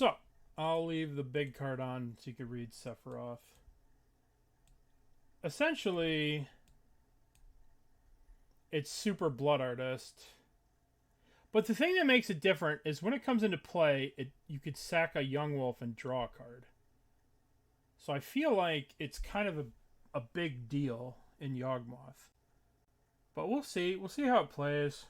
So, I'll leave the big card on so you can read Sephiroth. Essentially, it's super Blood Artist. But the thing that makes it different is when it comes into play, you could sack a Yawgmoth and draw a card. So I feel like it's kind of a big deal in Yawgmoth. But we'll see. We'll see how it plays.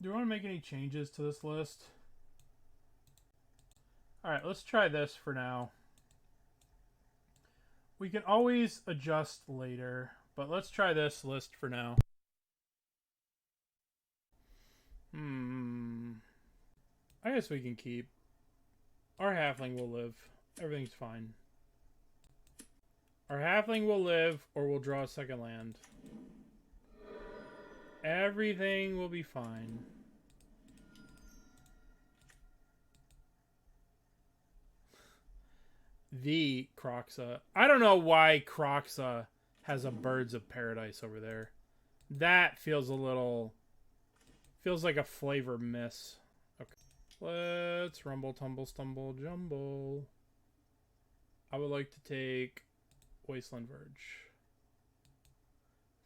Do you want to make any changes to this list? Alright, let's try this for now. We can always adjust later, but let's try this list for now. I guess we can keep. Our halfling will live. Everything's fine. Our halfling will live, or we'll draw a second land. Everything will be fine. The Croxa. I don't know why Croxa has a Birds of Paradise over there. That feels a little... feels like a flavor miss. Okay. Let's rumble, tumble, stumble, jumble. I would like to take Wasteland Verge.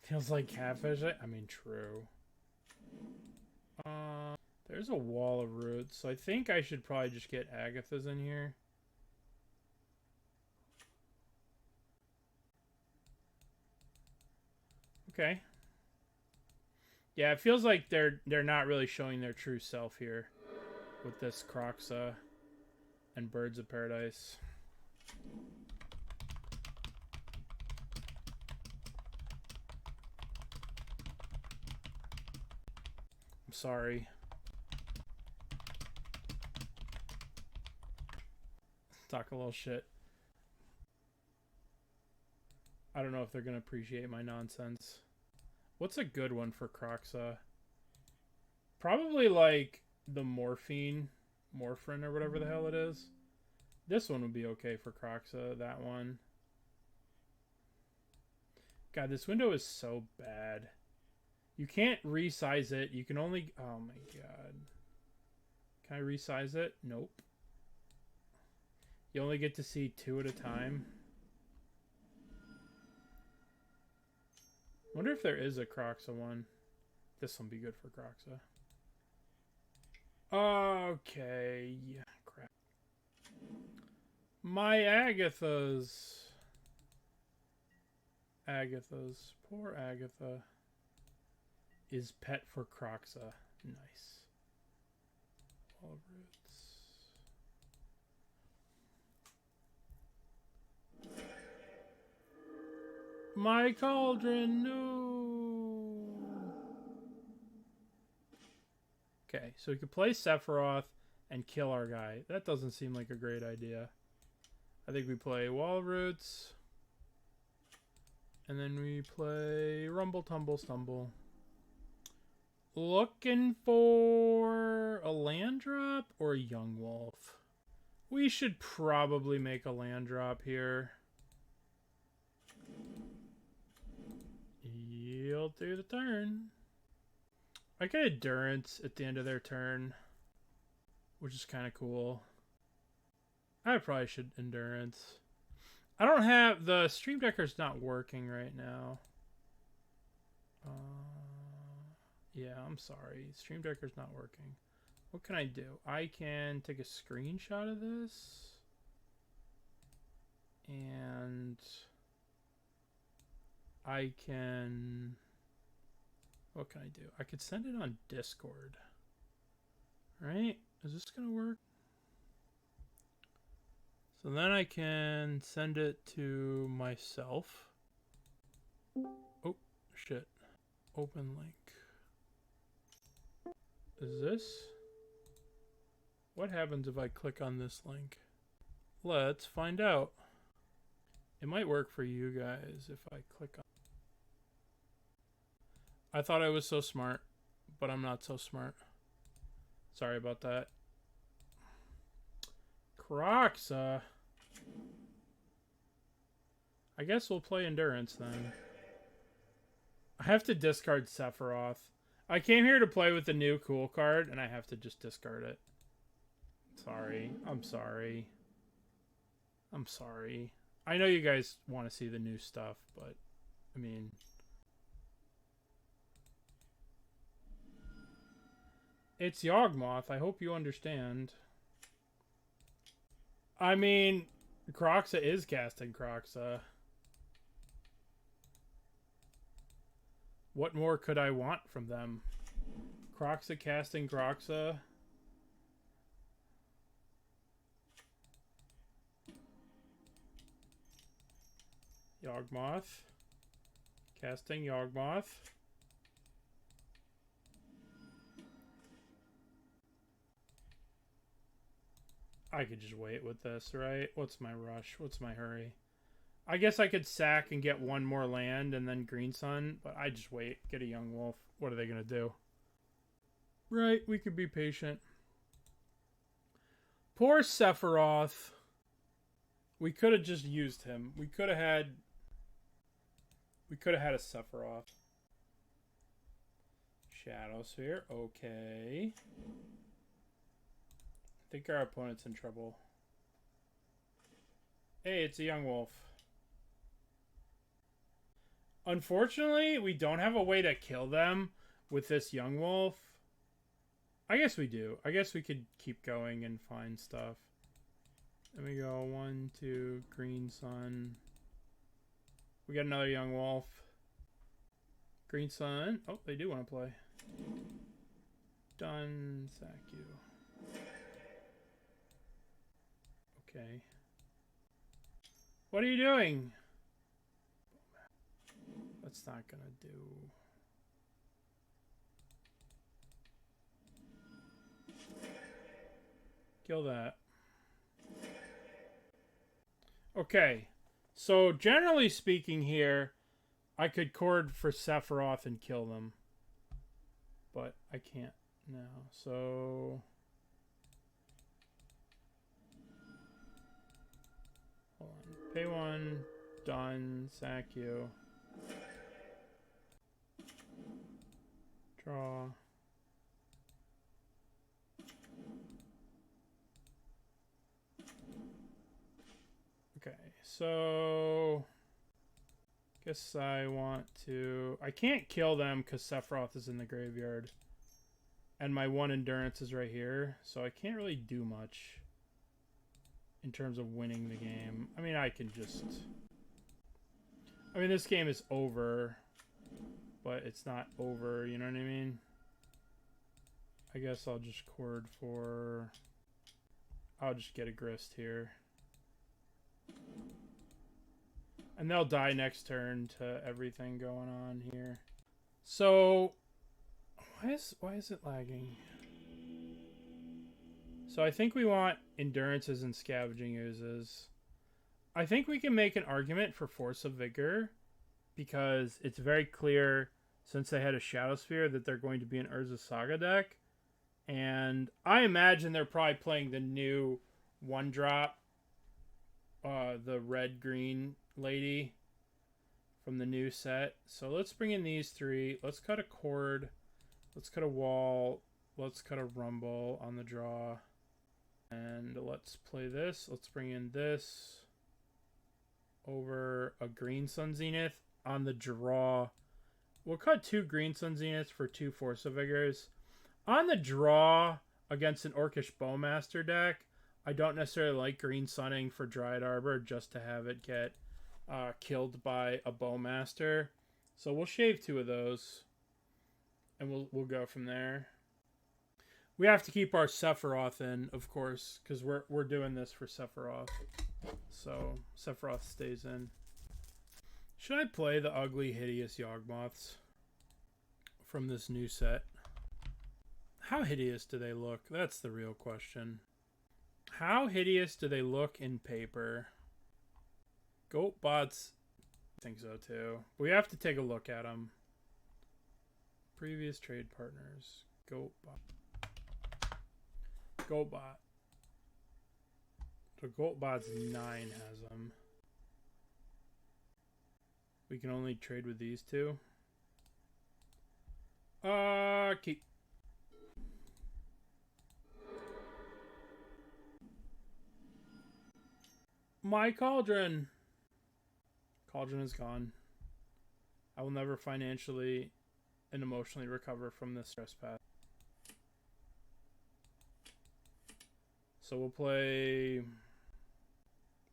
Feels like Catfish. I mean, true. There's a wall of roots, so I think I should probably just get Agatha's in here. Okay. Yeah, it feels like they're not really showing their true self here with this Croxa and Birds of Paradise. I'm sorry. Talk a little shit. I don't know if they're going to appreciate my nonsense. What's a good one for Croxa? Probably like the Morphine or whatever the hell it is. This one would be okay for Croxa, that one. God, this window is so bad. You can't resize it. You can only... oh my god. Can I resize it? Nope. You only get to see 2 at a time. Wonder if there is a Croxa one. This one be good for Croxa. Okay. Yeah, crap. My Agatha's. Poor Agatha. Is pet for Croxa. Nice. All roots. My Cauldron, no. Okay, so we could play Sephiroth and kill our guy. That doesn't seem like a great idea. I think we play Wall Roots. And then we play Rumble, Tumble, Stumble. Looking for a land drop or a Yawgmoth? We should probably make a land drop here. Yield through the turn. I get Endurance at the end of their turn, which is kind of cool. I probably should Endurance. I don't have... the Stream Decker's not working right now. Yeah, I'm sorry. Stream Decker's not working. What can I do? I can take a screenshot of this. And... I can... what can I do? I could send it on Discord. Right? Is this going to work? So then I can send it to myself. Oh, shit. Open link. Is this? What happens if I click on this link? Let's find out. It might work for you guys if I click on... I thought I was so smart, but I'm not so smart. Sorry about that. Croxa. I guess we'll play Endurance then. I have to discard Sephiroth. I came here to play with the new cool card, and I have to just discard it. Sorry. I'm sorry. I'm sorry. I know you guys want to see the new stuff, but, I mean... It's Yawgmoth. I hope you understand. I mean, Kroxa is casting Kroxa. What more could I want from them? Kroxa casting Kroxa. Yawgmoth. Casting Yawgmoth. I could just wait with this, right? What's my rush? What's my hurry? I guess I could sack and get one more land and then Green Sun, but I just wait. Get a Young Wolf. What are they going to do? Right, we could be patient. Poor Sephiroth. We could have just used him. We could have had a Sephiroth. Shadow Sphere, okay. I think our opponent's in trouble. Hey, it's a Young Wolf. Unfortunately, we don't have a way to kill them with this Young Wolf. I guess we do. I guess we could keep going and find stuff. Let me go 1, 2, Green Sun. We got another Young Wolf. Green Sun. Oh, they do want to play. Done. Sack you. Okay. What are you doing? That's not gonna do. Kill that. Okay. So, generally speaking here, I could chord for Sephiroth and kill them. But I can't now. So... hold on. Pay 1. Done. Sack you. Draw. Okay, so... guess I want to... I can't kill them because Sephiroth is in the graveyard. And my 1 endurance is right here, so I can't really do much in terms of winning the game. I mean, I can just... I mean, this game is over, but it's not over, you know what I mean? I guess I'll just chord for... I'll just get a Grist here. And they'll die next turn to everything going on here. So, why is it lagging? So I think we want Endurances and Scavenging Oozes. I think we can make an argument for Force of Vigor, because it's very clear, since they had a Shadow Sphere, that they're going to be an Urza Saga deck. And I imagine they're probably playing the new 1-drop, the red-green lady from the new set. So let's bring in these 3. Let's cut a chord. Let's cut a wall. Let's cut a rumble on the draw. And let's play this. Let's bring in this over a Green Sun Zenith on the draw. We'll cut 2 Green Sun Zeniths for 2 Force of Vigors. On the draw against an Orcish Bowmaster deck, I don't necessarily like Green Sunning for Dryad Arbor just to have it get killed by a Bowmaster. So we'll shave 2 of those, and we'll go from there. We have to keep our Sephiroth in, of course, because we're doing this for Sephiroth. So Sephiroth stays in. Should I play the ugly, hideous Yawgmoths from this new set? How hideous do they look? That's the real question. How hideous do they look in paper? Goatbots, I think so too. We have to take a look at them. Previous trade partners. Goatbot. Goatbot. So Goatbot's 9 has them. We can only trade with these 2. Keep. My Cauldron. Cauldron is gone. I will never financially and emotionally recover from this stress path. So we'll play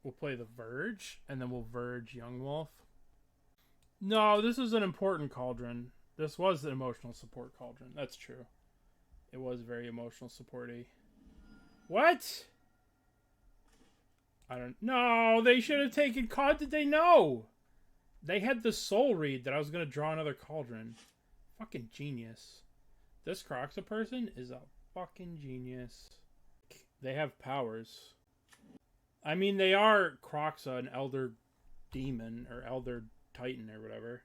the Verge, and then we'll Verge Yawgmoth. No, this is an important Cauldron. This was an emotional support Cauldron. That's true. It was very emotional supporty. What? I don't... No, they should have taken... How did they know? They had the soul read that I was going to draw another Cauldron. Fucking genius. This Croxa person is a fucking genius. They have powers. I mean, they are Croxa, an Elder Demon, or Elder Titan, or whatever.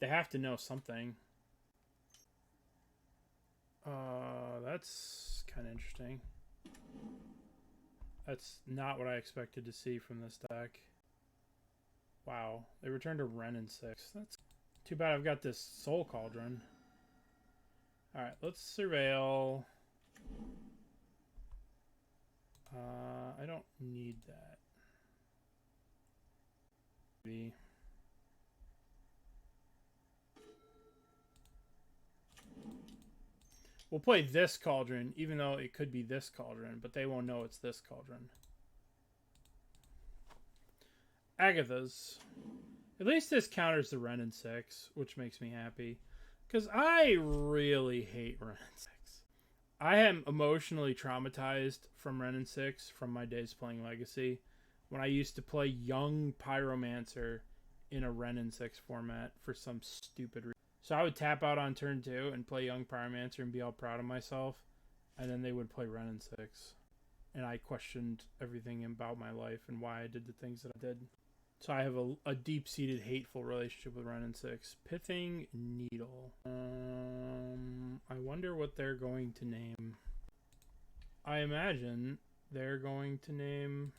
They have to know something. That's kind of interesting. That's not what I expected to see from this deck. Wow. They returned a Wrenn and 6. That's too bad I've got this Soul Cauldron. Alright, let's surveil. I don't need that. We'll play this Cauldron, even though it could be this Cauldron, but they won't know it's this Cauldron. Agatha's. At least this counters the Wrenn and 6, which makes me happy. Because I really hate Wrenn and 6. I am emotionally traumatized from Wrenn and 6 from my days playing Legacy. When I used to play Young Pyromancer in a Wrenn and 6 format for some stupid reason. So I would tap out on turn 2 and play Young Pyromancer and be all proud of myself. And then they would play Wrenn and 6. And I questioned everything about my life and why I did the things that I did. So I have a deep-seated hateful relationship with Wrenn and 6. Pithing Needle. I wonder what they're going to name. I imagine they're going to name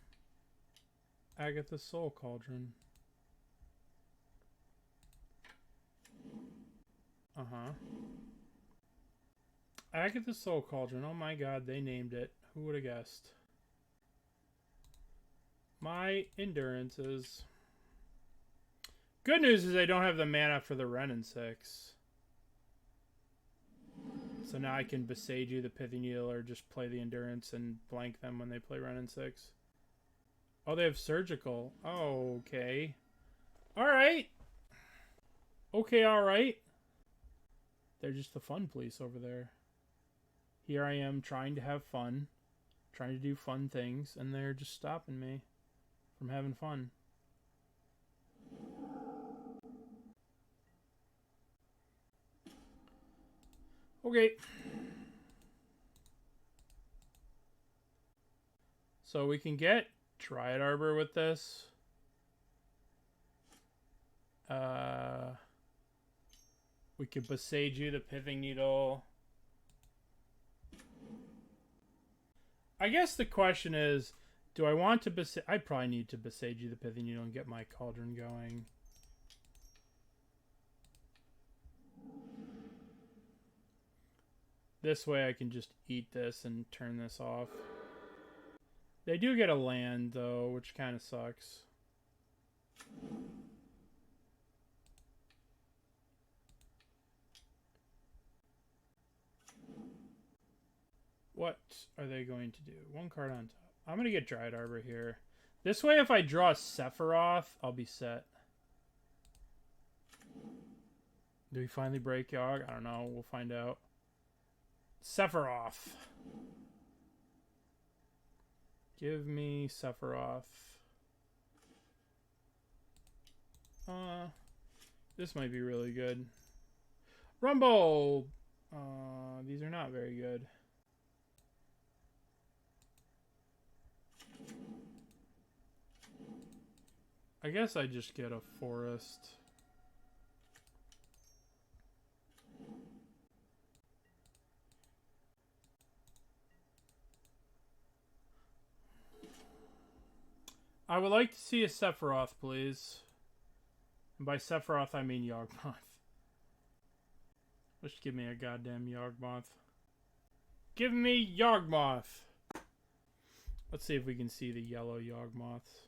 Agatha Soul Cauldron. Agatha Soul Cauldron. Oh my god, they named it. Who would have guessed? My endurances. Good news is they don't have the mana for the Wrenn and 6. So now I can Boseiju the Pithing Needle or just play the endurance and blank them when they play Wrenn and 6. Oh, they have surgical. Oh, okay. Alright. Okay, alright. They're just the fun police over there. Here I am trying to have fun. Trying to do fun things. And they're just stopping me from having fun. Okay. So we can get Dryad Arbor with this. We could Boseiju the Pithing Needle. I guess the question is, do I want to I probably need to Boseiju the Pithing Needle and get my Cauldron going. This way I can just eat this and turn this off. They do get a land, though, which kind of sucks. What are they going to do? One card on top. I'm going to get Dryad Arbor here. This way, if I draw Sephiroth, I'll be set. Do we finally break Yawg? I don't know. We'll find out. Sephiroth. Give me Sephiroth. This might be really good. Rumble! These are not very good. I guess I just get a forest. I would like to see a Sephiroth, please. And by Sephiroth, I mean Yawgmoth. Just give me a goddamn Yawgmoth. Give me Yawgmoth! Let's see if we can see the yellow Yawgmoths.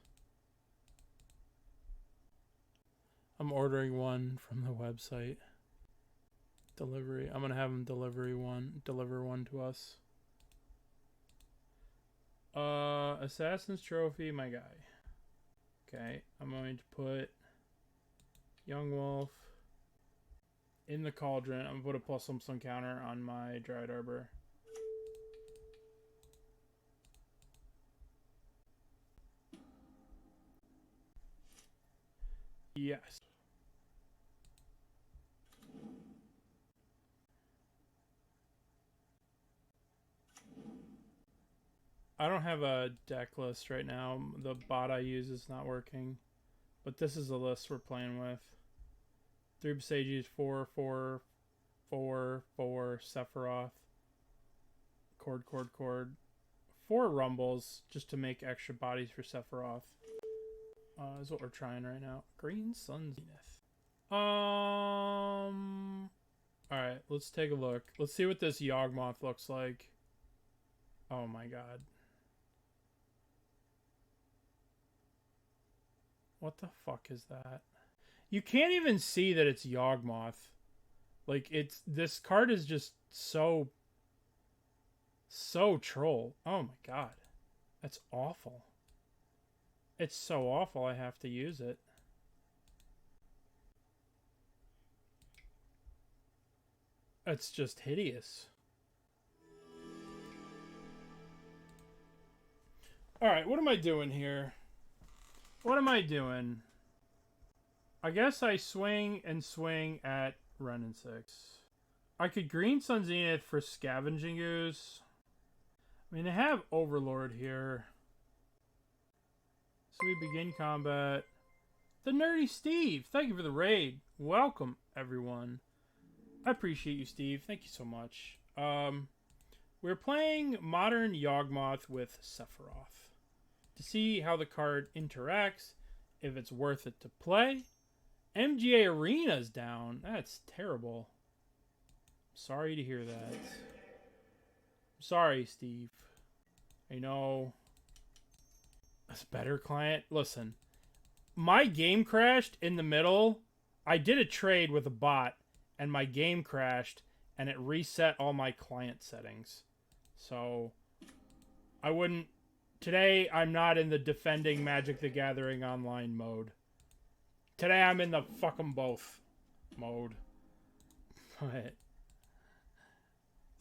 I'm ordering one from the website. Delivery. I'm gonna have them deliver one to us. Assassin's Trophy, my guy. Okay, I'm going to put Yawgmoth in the Cauldron. I'm gonna put a +1/+1 counter on my Dryad Arbor. Yes. I don't have a deck list right now. The bot I use is not working. But this is the list we're playing with. 3 Boseijus, 4, 4, 4, 4, Sephiroth. Chord. 4 Rumbles, just to make extra bodies for Sephiroth. Is what we're trying right now. Green Sun Zenith. Alright, let's take a look. Let's see what this Yawgmoth looks like. Oh my god. What the fuck is that? You can't even see that it's Yawgmoth. Like, this card is just so troll. Oh my god. That's awful. It's so awful I have to use it. It's just hideous. Alright, what am I doing here? What am I doing? I guess I swing at Renin 6. I could Green Sun Zenith for Scavenging Ooze. I mean, I have Overlord here. So we begin combat. The Nerdy Steve, thank you for the raid. Welcome, everyone. I appreciate you, Steve. Thank you so much. We're playing Modern Yawgmoth with Sephiroth. To see how the card interacts, if it's worth it to play. MGA Arena's down. That's terrible. Sorry to hear that. I'm sorry, Steve. I know. That's better, client. Listen, my game crashed in the middle. I did a trade with a bot, and my game crashed, and it reset all my client settings. So, I wouldn't... Today, I'm not in the defending Magic the Gathering online mode. Today, I'm in the fuck 'em both mode.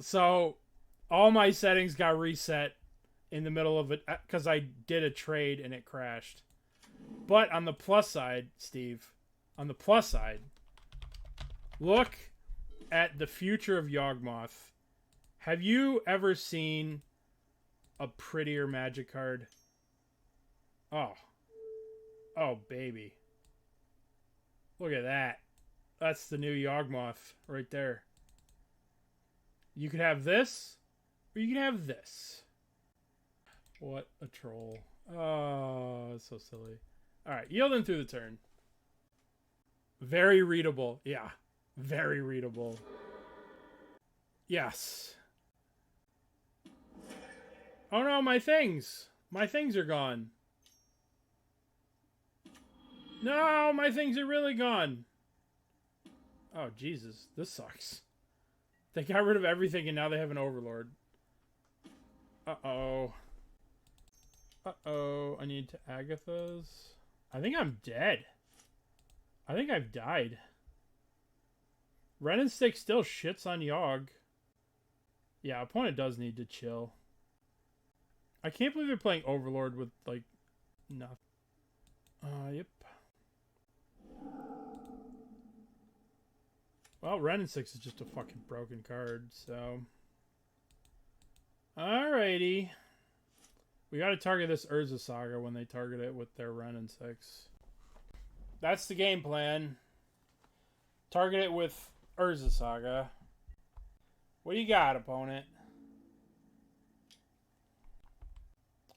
So, all my settings got reset in the middle of it because I did a trade and it crashed. But on the plus side, Steve, on the plus side, look at the future of Yawgmoth. Have you ever seen a prettier Magic card? Oh, baby. Look at that. That's the new Yawgmoth right there. You could have this, or you could have this. What a troll. Oh, it's so silly. Alright, yielding through the turn. Very readable. Yeah, very readable. Yes. Oh no, my things! My things are gone. No, my things are really gone. Oh, Jesus. This sucks. They got rid of everything and now they have an Overlord. Uh-oh. Uh-oh. I need to Agatha's. I think I'm dead. I think I've died. Renin 6 still shits on Yawg. Yeah, opponent does need to chill. I can't believe they're playing Overlord with, like, nothing. Yep. Well, Renin 6 is just a fucking broken card, so... Alrighty. We gotta target this Urza Saga when they target it with their Renin 6. That's the game plan. Target it with Urza Saga. What do you got, opponent?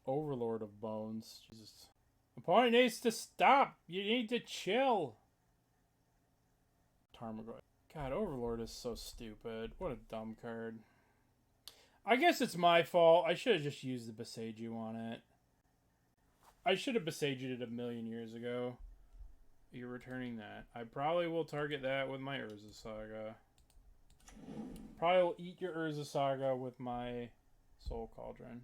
Overlord of Bones. Jesus. Opponent needs to stop. You need to chill. Tarmogoyf. God, Overlord is so stupid. What a dumb card. I guess it's my fault. I should have just used the Boseiju on it. I should have Boseiju'd it a million years ago. You're returning that. I probably will target that with my Urza Saga. Probably will eat your Urza Saga with my Soul Cauldron.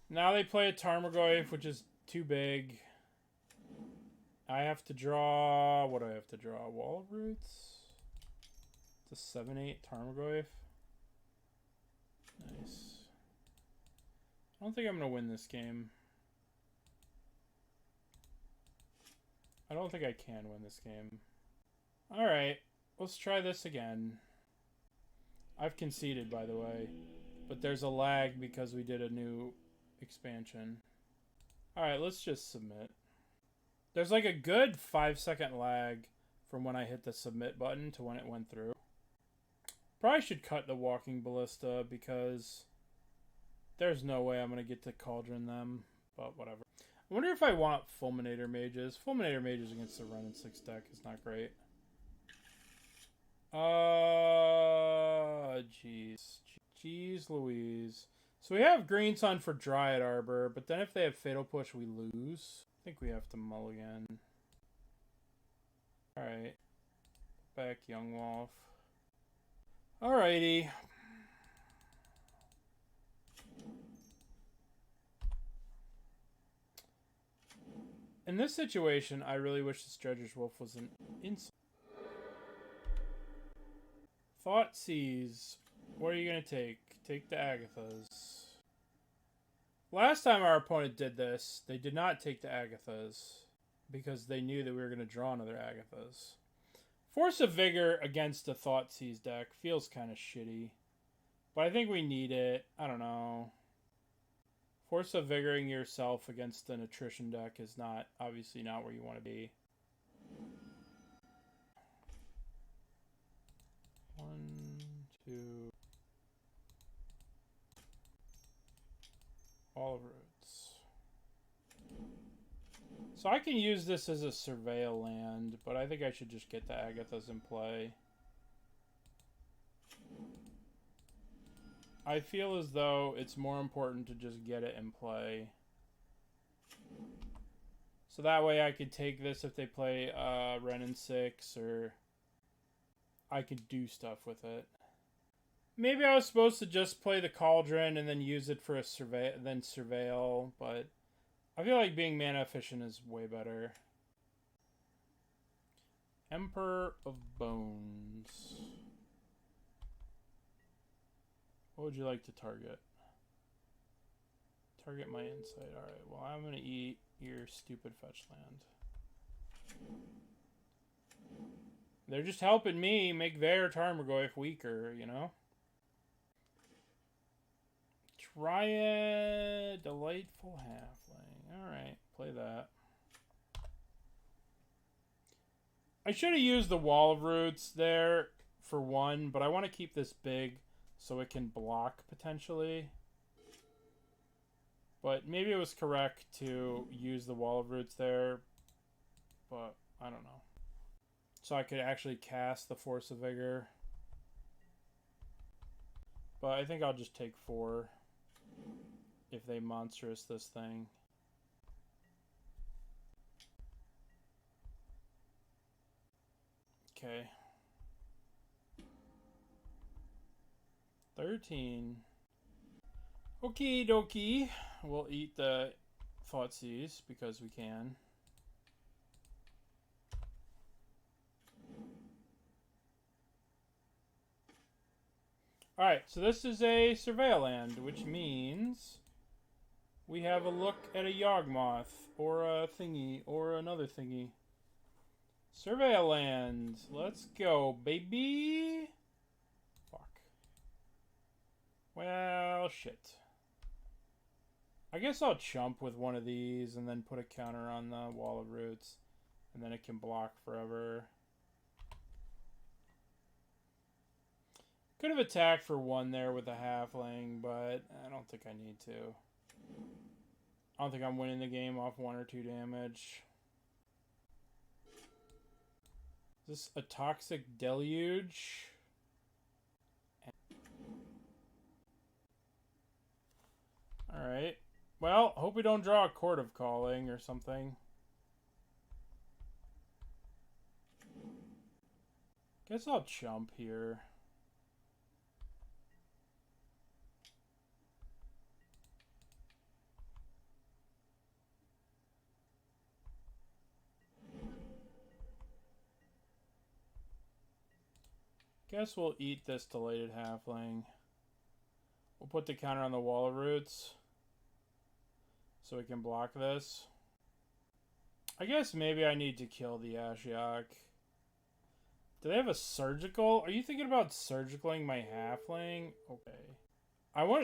Now they play a Tarmogoyf, which is too big. I have to draw... What do I have to draw? Wall of Roots? It's a 7/8 Tarmogoyf. Nice. I don't think I'm going to win this game. I don't think I can win this game. Alright, let's try this again. I've conceded, by the way. But there's a lag because we did a new expansion. Alright, let's just submit. There's like a good 5-second lag from when I hit the submit button to when it went through. Probably should cut the Walking Ballista because there's no way I'm going to get to Cauldron them, but whatever. I wonder if I want Fulminator Mages. Fulminator Mages against the Run and 6 deck is not great. Jeez. Jeez Louise. So we have Green Sun for Dryad Arbor, but then if they have Fatal Push, we lose. I think we have to mulligan. Alright. Back Yawgmoth. Alrighty. In this situation, I really wish this Dredger's Wolf was an insult. Thoughtseize. What are you going to take? Take the Agathas. Last time our opponent did this, they did not take the Agathas because they knew that we were going to draw another Agathas. Force of Vigor against a Thoughtseize deck feels kind of shitty, but I think we need it. I don't know. Force of Vigoring yourself against an attrition deck is not, obviously not where you want to be. 1, 2. All of Roots. So I can use this as a Surveil land, but I think I should just get the Agathas in play. I feel as though it's more important to just get it in play. So that way I could take this if they play Ren and 6, or I could do stuff with it. Maybe I was supposed to just play the Cauldron and then use it for a Surveil, but I feel like being mana efficient is way better. Emperor of Bones. What would you like to target? Target my insight. Alright, well I'm going to eat your stupid fetch land. They're just helping me make their Tarmogoyf weaker, you know? Dryad, Delightful Halfling. Alright, play that. I should have used the Wall of Roots there for one, but I want to keep this big so it can block potentially. But maybe it was correct to use the Wall of Roots there, but I don't know. So I could actually cast the Force of Vigor. But I think I'll just take 4 if they monstrous this thing. Okay. 13. Okie dokie. We'll eat the Thoughtseize because we can. Alright, so this is a Surveil land, which means we have a look at a Yawgmoth, or a thingy, or another thingy. Surveil land. Let's go, baby. Fuck. Well, shit. I guess I'll chump with one of these and then put a counter on the Wall of Roots, and then it can block forever. Could have attacked for 1 there with a halfling, but I don't think I need to. I don't think I'm winning the game off 1 or 2 damage. Is this a toxic deluge? Alright. Well, hope we don't draw a Chord of Calling or something. Guess I'll chump here. Guess we'll eat this Delighted Halfling. We'll put the counter on the Wall of Roots so we can block this. I guess maybe I need to kill the Ashiok. Do they have a surgical? Are you thinking about surgicaling my halfling? Okay.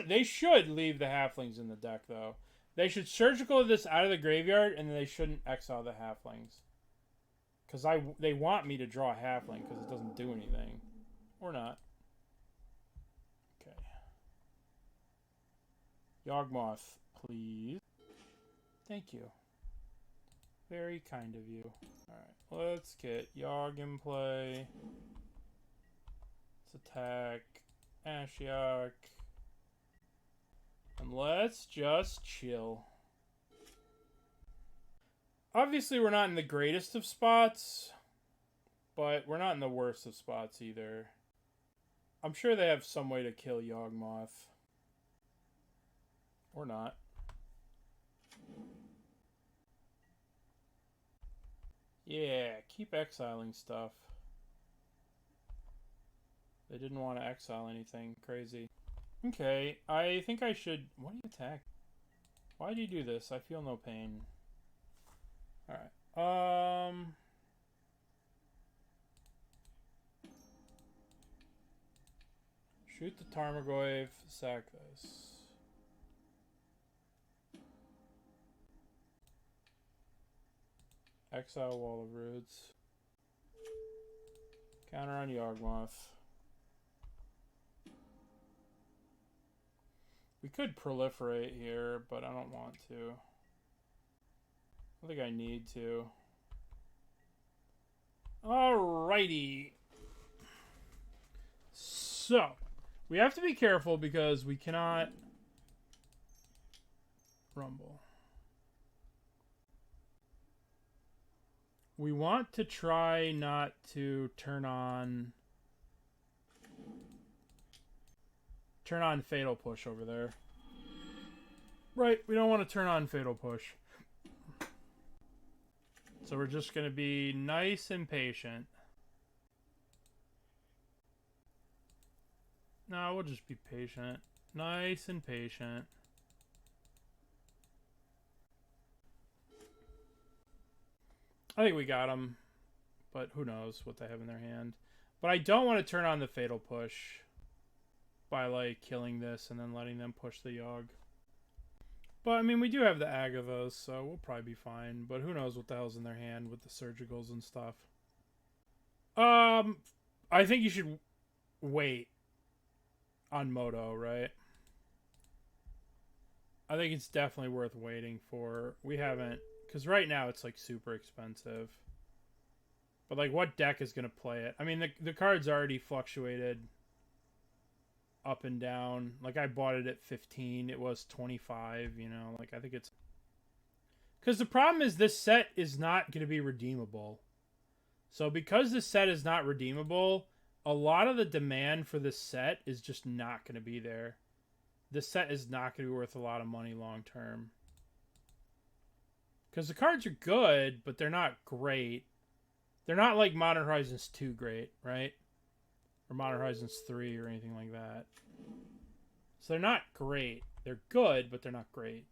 They should leave the halflings in the deck though. They should surgical this out of the graveyard and they shouldn't exile the halflings. Cuz they want me to draw a halfling cuz it doesn't do anything. Or not. Okay. Yawgmoth, please. Thank you. Very kind of you. Alright, let's get Yawg in play. Let's attack Ashiok. And let's just chill. Obviously, we're not in the greatest of spots, but we're not in the worst of spots either. I'm sure they have some way to kill Yawgmoth. Or not. Yeah, keep exiling stuff. They didn't want to exile anything crazy. Okay, I think I should... What do you attack? Why do you do this? I feel no pain. Alright. Shoot the Tarmogoyf, sack this. Exile Wall of Roots. Counter on Yawgmoth. We could proliferate here, but I don't want to. I think I need to. Alrighty. So, we have to be careful because we cannot rumble. We want to try not to turn on Fatal Push over there. Right, we don't want to turn on Fatal Push. So we're just going to be nice and patient. No, we'll just be patient. Nice and patient. I think we got them, but who knows what they have in their hand. But I don't want to turn on the Fatal Push by, like, killing this and then letting them push the Yawg. But, I mean, we do have the Agathas, so we'll probably be fine. But who knows what the hell's in their hand with the Surgicals and stuff. I think you should wait on Moto, right? I think it's definitely worth waiting for. We haven't... Because right now it's, like, super expensive. But, like, what deck is going to play it? I mean, the card's already fluctuated up and down. Like, I bought it at 15. It was 25, you know? Like, I think it's... Because the problem is this set is not going to be redeemable. So, because this set is not redeemable, a lot of the demand for this set is just not going to be there. This set is not going to be worth a lot of money long term. Because the cards are good, but they're not great. They're not like Modern Horizons 2 great, right? Or Modern Horizons 3 or anything like that. So they're not great. They're good, but they're not great.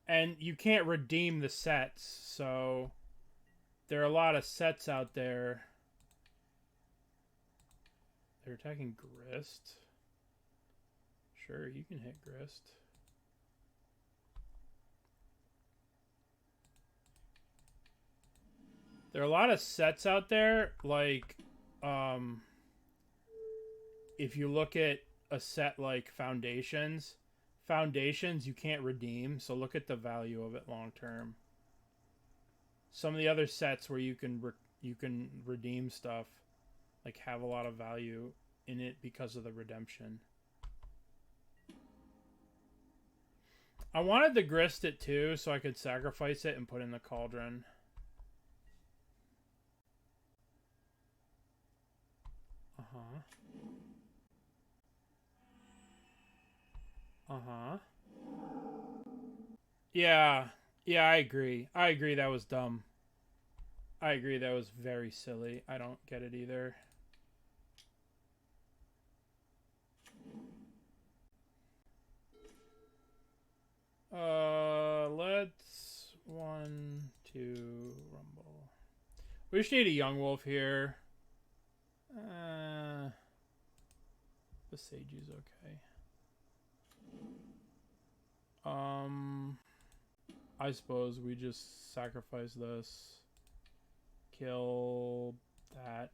And you can't redeem the sets, so there are a lot of sets out there. They're attacking Grist. Sure, you can hit Grist. There are a lot of sets out there, like, if you look at a set like Foundations you can't redeem, so look at the value of it long term. some of the other sets where you can redeem stuff, like, have a lot of value in it because of the redemption. I wanted to grist it too, so I could sacrifice it and put in the Cauldron. Uh-huh. Uh-huh. Yeah. Yeah, I agree. I agree that was dumb. I agree that was very silly. I don't get it either. Let's 1, 2 rumble. We just need a Yawgmoth here. Boseiju's okay. I suppose we just sacrifice this. Kill that.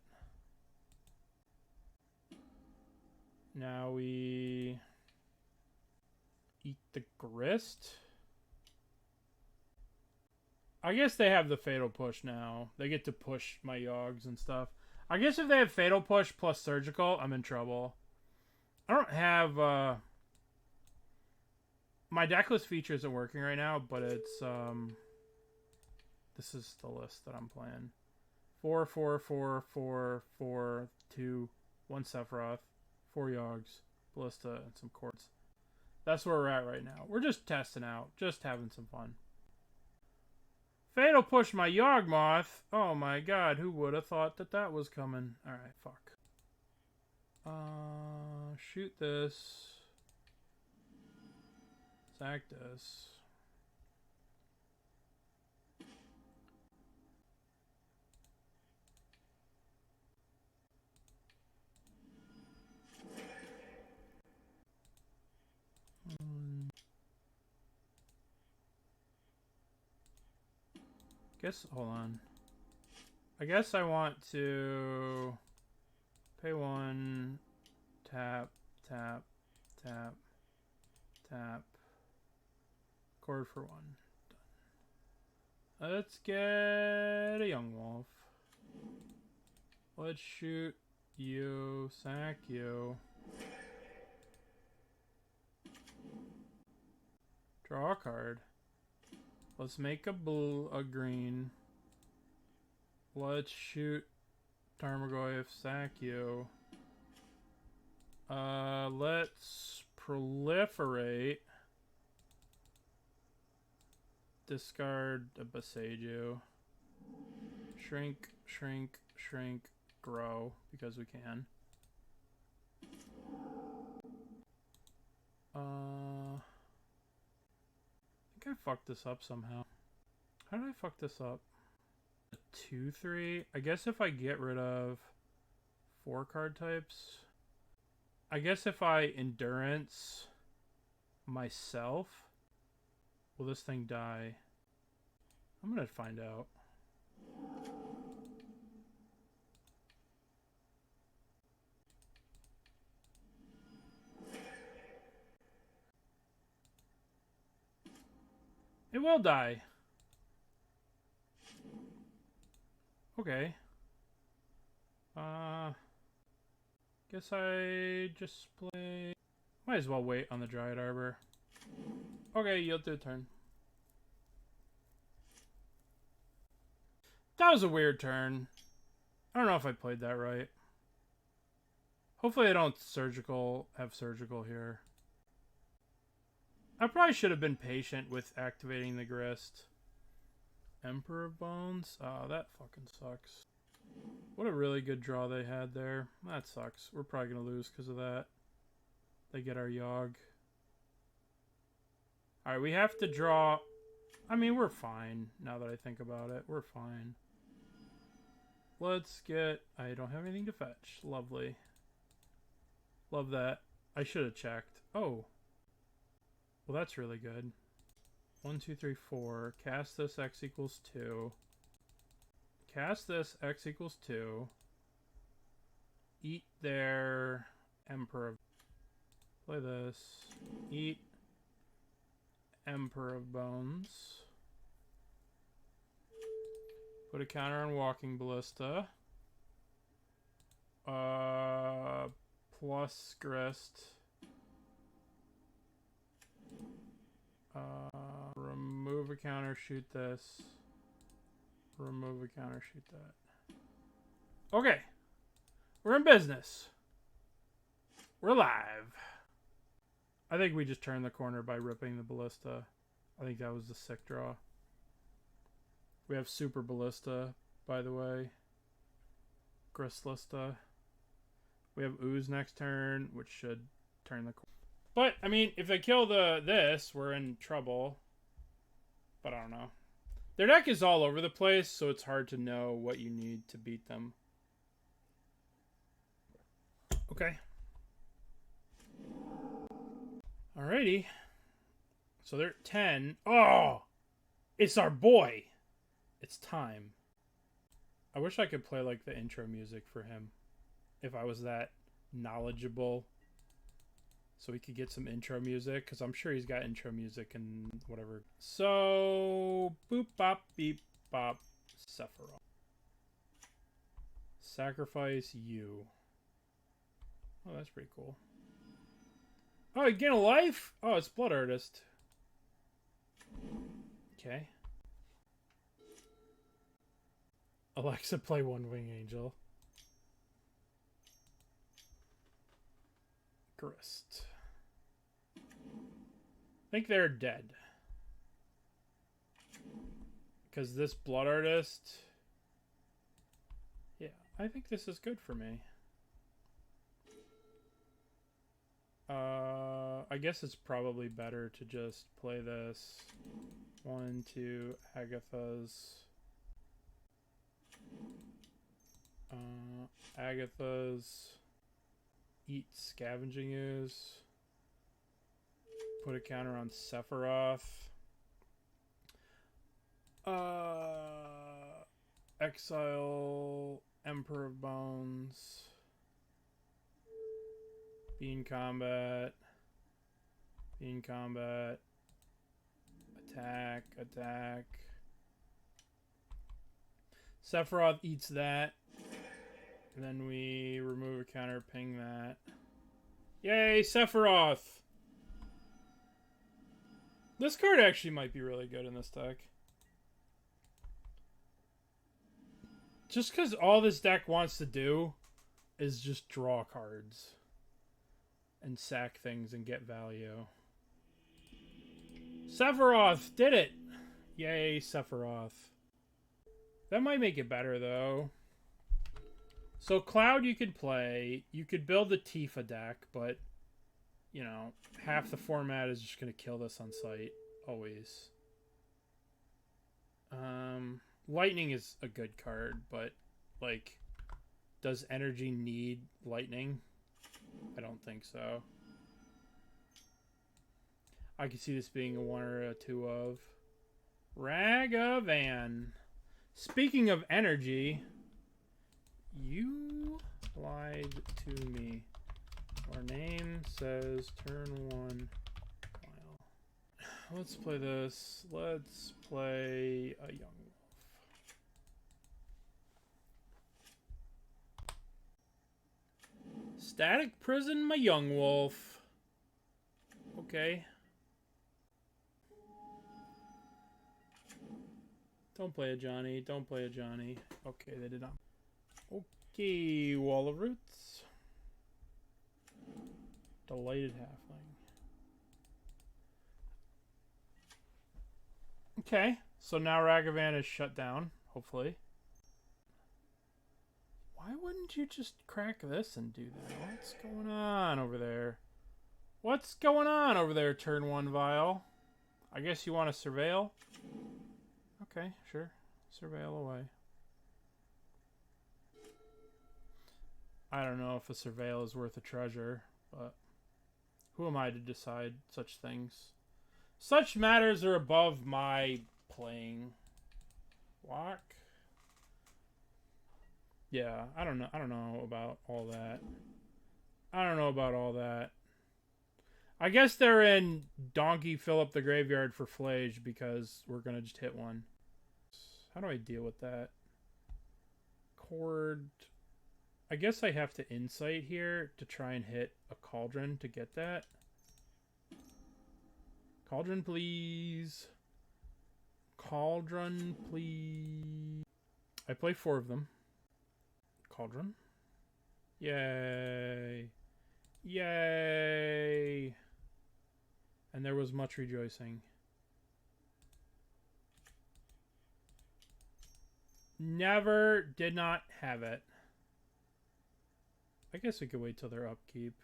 Now we eat the Grist. I guess they have the Fatal Push now. They get to push my Yogs and stuff. I guess if they have Fatal Push plus Surgical, I'm in trouble. I don't have... my decklist feature isn't working right now, but it's... this is the list that I'm playing. 4, 4, 4, 4, 4, 2, 1 Sephiroth, 4 Yogs, Ballista, and some Chords. That's where we're at right now. We're just testing out, just having some fun. Fatal Push my Yawgmoth. Oh my god, who would have thought that that was coming? Alright, fuck. Shoot this. Sack this. Guess, hold on. I guess I want to pay 1, tap, tap, tap, tap, chord for 1. Done. Let's get a Yawgmoth. Let's shoot you, sack you. Draw a card. Let's make a blue, a green. Let's shoot Tarmogoyf, sack you. Let's proliferate. Discard a Boseiju. Shrink, shrink, shrink, grow, because we can. I think I fucked this up somehow. How did I fuck this up? A 2/3? I guess if I get rid of 4 card types. I guess if I endurance myself, will this thing die? I'm gonna find out. It will die. Okay. Guess I just play... Might as well wait on the Dryad Arbor. Okay, yield to a turn. That was a weird turn. I don't know if I played that right. Hopefully I don't have surgical here. I probably should have been patient with activating the Grist. Emperor of Bones? Oh, that fucking sucks. What a really good draw they had there. That sucks. We're probably going to lose because of that. They get our Yawg. Alright, we have to draw... I mean, we're fine now that I think about it. We're fine. Let's get... I don't have anything to fetch. Lovely. Love that. I should have checked. Oh. Well, that's really good. 1, 2, 3, 4. Cast this, X equals 2. Cast this, X equals 2. Eat their Emperor. Play this. Eat Emperor of Bones. Put a counter on Walking Ballista. Plus Grist. Remove a counter, shoot this. Remove a counter, shoot that. Okay. We're in business. We're live. I think we just turned the corner by ripping the Ballista. I think that was the sick draw. We have Super Ballista, by the way. Gristlista. We have Ooze next turn, which should turn the corner. But, I mean, if they kill this, we're in trouble. But I don't know. Their deck is all over the place, so it's hard to know what you need to beat them. Okay. Alrighty. So they're at 10. Oh! It's our boy! It's time. I wish I could play, like, the intro music for him. If I was that knowledgeable. So we could get some intro music, because I'm sure he's got intro music and whatever. So, boop, bop, beep, bop, Sephiroth. Sacrifice you. Oh, that's pretty cool. Oh, you gain a life? Oh, it's Blood Artist. Okay. Alexa, play One Wing Angel. Grist. I think they're dead. Because this Blood Artist... Yeah, I think this is good for me. I guess it's probably better to just play this. 1, 2, Agatha's. Agatha's. Eat Scavenging Ooze. Put a counter on Sephiroth. Exile Emperor of Bones. Bean combat. Bean combat. Attack. Attack. Sephiroth eats that. And then we remove a counter, ping that. Yay, Sephiroth! This card actually might be really good in this deck. Just because all this deck wants to do is just draw cards. And sack things and get value. Sephiroth did it! Yay, Sephiroth. That might make it better, though. So, Cloud you could play. You could build the Tifa deck, but, you know, half the format is just going to kill this on sight. Always. Lightning is a good card, but, like, does energy need lightning? I don't think so. I could see this being a 1 or a 2 of. Ragavan. Speaking of energy, you lied to me. Our name says turn 1. Wow. Let's play this. Let's play a Yawgmoth. Static Prison my Yawgmoth. Okay. Don't play a Johnny. Don't play a Johnny. Okay, they did not. Okay, Wall of Roots. Delighted Halfling. Okay, so now Ragavan is shut down, hopefully. Why wouldn't you just crack this and do that? What's going on over there? What's going on over there, turn 1 Vial? I guess you want to surveil? Okay, sure. Surveil away. I don't know if a surveil is worth a treasure, but who am I to decide such things? Such matters are above my playing. Walk. Yeah, I don't know about all that. I don't know about all that. I guess they're in Donkey fill up the graveyard for Flage because we're going to just hit one. How do I deal with that? Chord. I guess I have to insight here to try and hit a Cauldron to get that. Cauldron, please. Cauldron, please. I play 4 of them. Cauldron. Yay. Yay. And there was much rejoicing. Never did not have it. I guess we could wait till their upkeep.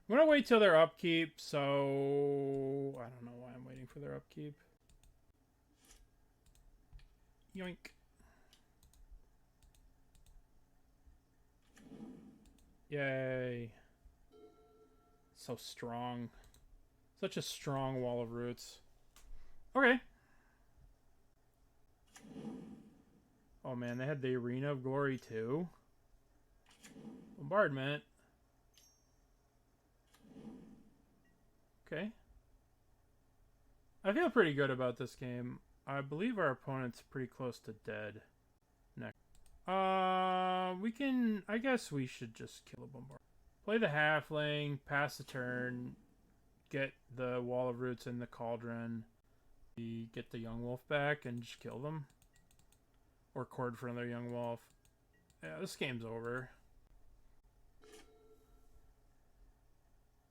I'm going to wait till their upkeep, so I don't know why I'm waiting for their upkeep. Yoink. Yay. So strong. Such a strong wall of roots. Okay. Oh man, they had the Arena of Glory too. Bombardment. Okay. I feel pretty good about this game. I believe our opponent's pretty close to dead. Next. We can... I guess we should just kill a bombard. Play the halfling, pass the turn, get the Wall of Roots in the Cauldron, get the young wolf back, and just kill them. Or Chord for another young wolf. Yeah, this game's over.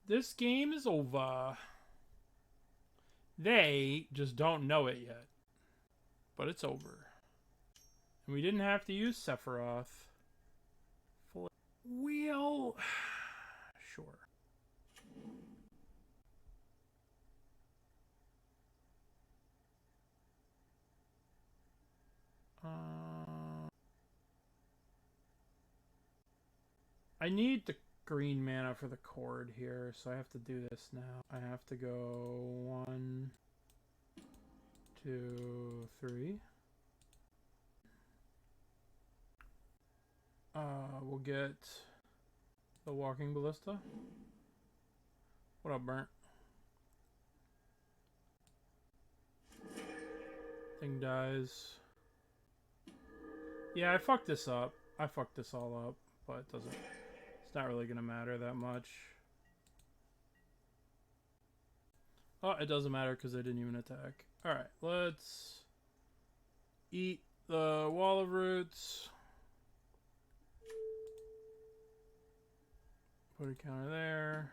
This game is over. They just don't know it yet. But it's over. And we didn't have to use Sephiroth. We'll... Sure. I need the green mana for the Chord here, so I have to do this now. I have to go 1, 2, 3. We'll get the Walking Ballista. What up, Burnt? Thing dies. Yeah, I fucked this up. I fucked this all up, but it doesn't... It's not really gonna matter that much. Oh, it doesn't matter because I didn't even attack. Alright, let's eat the Wall of Roots. Put a counter there.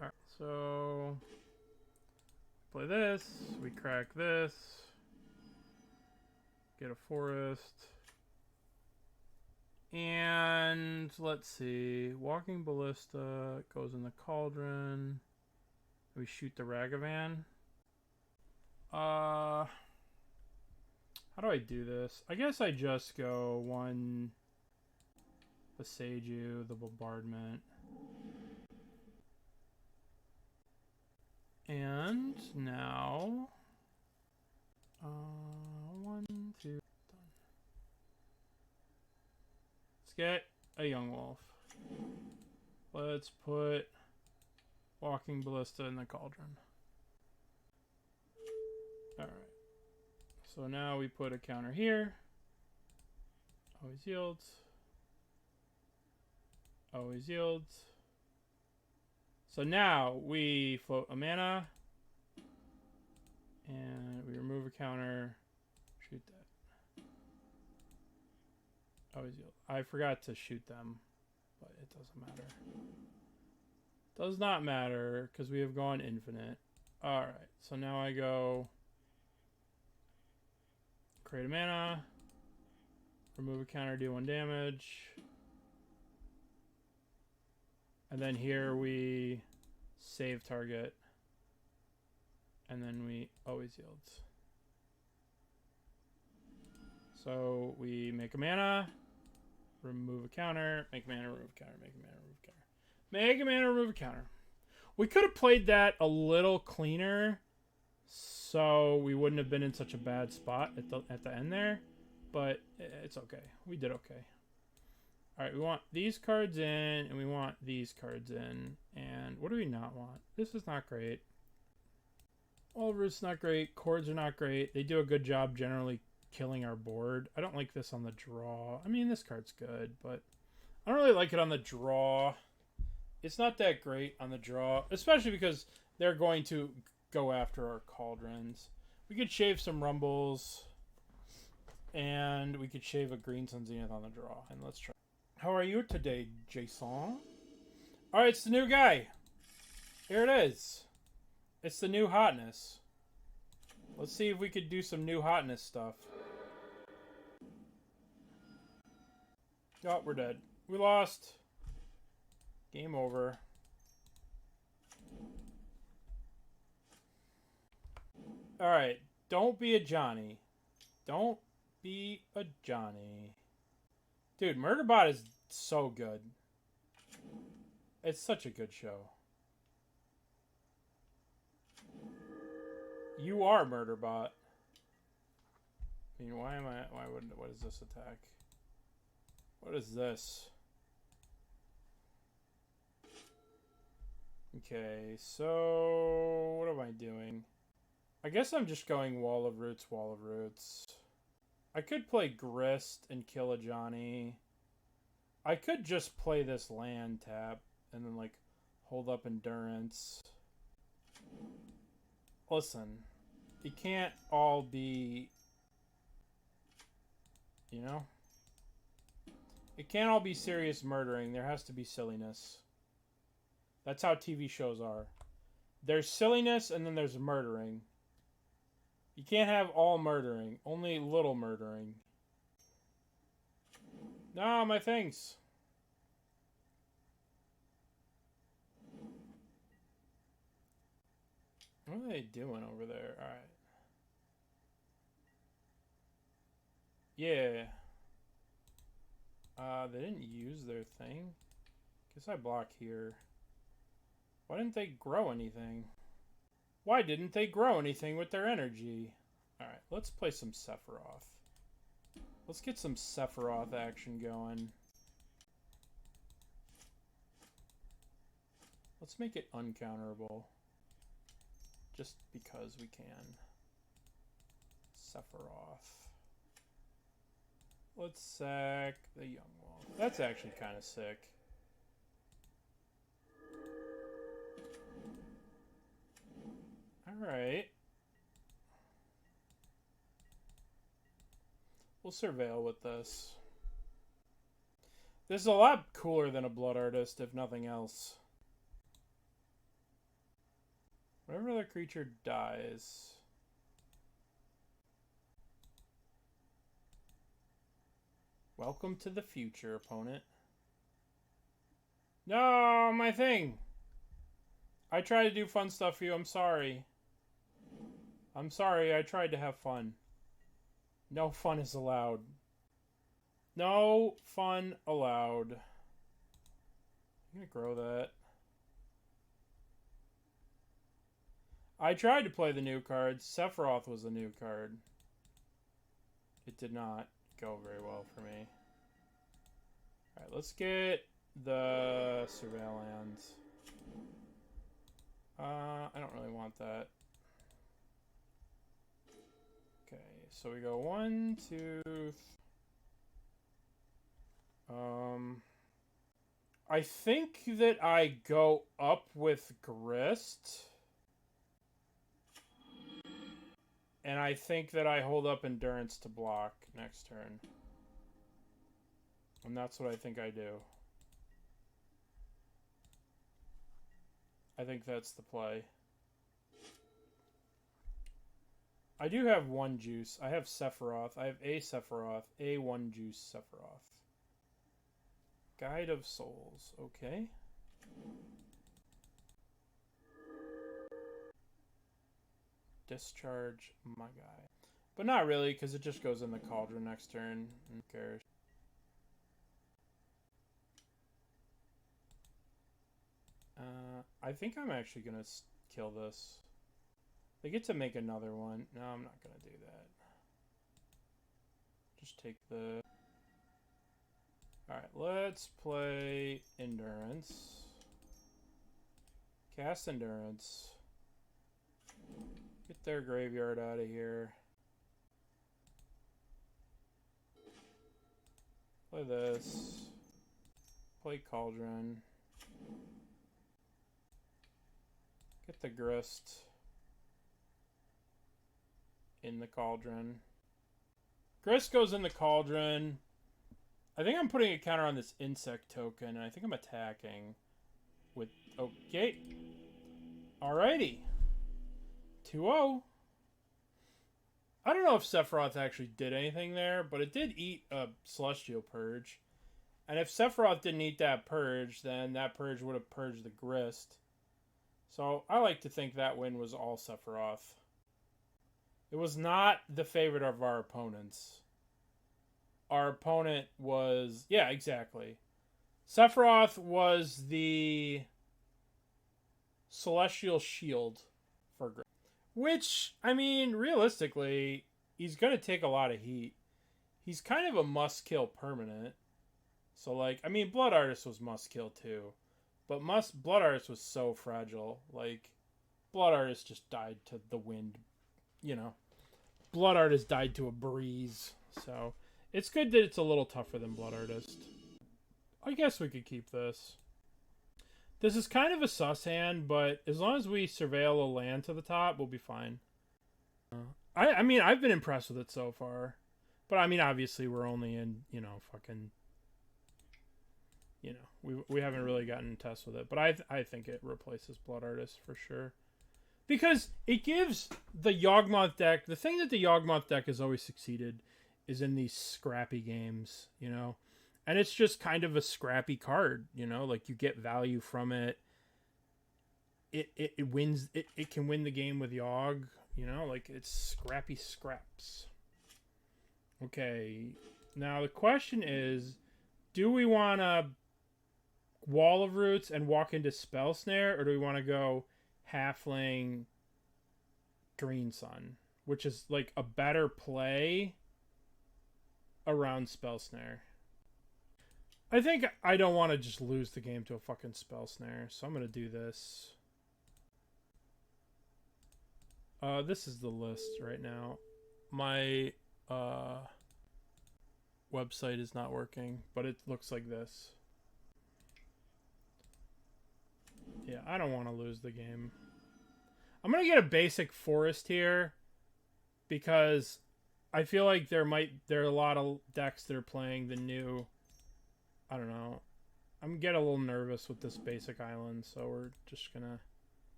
Alright, so play this, we crack this, get a forest, and let's see, Walking Ballista goes in the Cauldron, we shoot the Ragavan. How do I do this? I guess I just go 1 Boseiju, the Bombardment. And now, 1, 2, done. Let's get a young wolf. Let's put Walking Ballista in the Cauldron. Alright. So now we put a counter here. Always yields. Always yields. So now we float a mana. And we remove a counter. Shoot that. Always yield. I forgot to shoot them. But it doesn't matter. Does not matter because we have gone infinite. Alright. So now I go... Create a mana. Remove a counter, do 1 damage. And then here we save target. And then we always yields. So we make a mana, remove a counter, make mana, remove a counter, make a mana, remove a counter. Make a mana, remove a counter. We could have played that a little cleaner, so we wouldn't have been in such a bad spot at the end there. But it's okay. We did okay. Alright, we want these cards in, and we want these cards in. And what do we not want? This is not great. All of it's not great. Chords are not great. They do a good job generally killing our board. I don't like this on the draw. I mean, this card's good, but I don't really like it on the draw. It's not that great on the draw, especially because they're going to go after our cauldrons. We could shave some rumbles, and we could shave a green sun zenith on the draw. And let's try. How are you today, Jason? All right, it's the new guy. Here it is. It's the new hotness. Let's see if we could do some new hotness stuff. Oh, we're dead. We lost. Game over. Alright. Don't be a Johnny. Don't be a Johnny. Dude, Murderbot is so good. It's such a good show. You are Murderbot. I mean, what is this attack? What is this? Okay, so what am I doing? I guess I'm just going Wall of Roots, Wall of Roots. I could play Grist and kill a Johnny. I could just play this land tap and then like hold up Endurance. Listen, it can't all be, you know? It can't all be serious murdering. There has to be silliness. That's how TV shows are. There's silliness and then there's murdering. You can't have all murdering. Only little murdering. No, my things. What are they doing over there? Alright. Yeah. They didn't use their thing. Guess I block here. Why didn't they grow anything? Why didn't they grow anything with their energy? Alright, let's play some Sephiroth. Let's get some Sephiroth action going. Let's make it uncounterable. Just because we can. Sephiroth. Let's sack the Yawgmoth. That's actually kind of sick. Alright. We'll surveil with this. This is a lot cooler than a Blood Artist, if nothing else. Whenever the creature dies... Welcome to the future, opponent. No, my thing! I tried to do fun stuff for you, I'm sorry. I'm sorry, I tried to have fun. No fun is allowed. No fun allowed. I'm gonna grow that. I tried to play the new cards. Sephiroth was a new card. It did not go very well for me. Alright, let's get the Surveillance. I don't really want that. Okay, so we go 1, 2... I think that I go up with Grist. And I think that I hold up Endurance to block next turn. And that's what I think I do. I think that's the play. I do have one juice. I have Sephiroth. I have a Sephiroth. A one juice Sephiroth. Guide of Souls. Okay. Discharge my guy. But not really, because it just goes in the Cauldron next turn. Who cares? I think I'm actually going to kill this. They get to make another one. No, I'm not going to do that. Just take the... Alright, let's play Endurance. Cast Endurance. Get their graveyard out of here. Play this. Play Cauldron. Get the Grist in the Cauldron. Grist goes in the Cauldron. I think I'm putting a counter on this insect token, and I think I'm attacking with... Okay. Alrighty. 2-0. I don't know if Sephiroth actually did anything there, but it did eat a Celestial Purge. And if Sephiroth didn't eat that Purge, then that Purge would have purged the Grist. So I like to think that win was all Sephiroth. It was not the favorite of our opponents. Our opponent was... Yeah, exactly. Sephiroth was the Celestial Shield for Grist. Which, I mean, realistically, he's going to take a lot of heat. He's kind of a must-kill permanent. So, like, I mean, Blood Artist was must-kill too. But Blood Artist was so fragile. Like, Blood Artist just died to the wind. You know. Blood Artist died to a breeze. So, it's good that it's a little tougher than Blood Artist. I guess we could keep this. This is kind of a sus hand, but as long as we surveil a land to the top, we'll be fine. I mean, I've been impressed with it so far. But, I mean, obviously, we're only in, you know, fucking... You know, we haven't really gotten in test with it. But I think it replaces Blood Artist for sure. Because it gives the Yawgmoth deck... The thing that the Yawgmoth deck has always succeeded is in these scrappy games, you know? And it's just kind of a scrappy card, you know? Like, you get value from it. It wins... It can win the game with Yawg, you know? Like, it's scrappy scraps. Okay. Now, the question is... Do we want to Wall of Roots and walk into Spell Snare? Or do we want to go Halfling Green Sun? Which is, like, a better play around Spell Snare. I think I don't want to just lose the game to a fucking Spell Snare, so I'm going to do this. This is the list right now. My website is not working, but it looks like this. Yeah, I don't want to lose the game. I'm going to get a basic forest here because I feel like there are a lot of decks that are playing the new... I don't know. I'm getting a little nervous with this basic island, so we're just gonna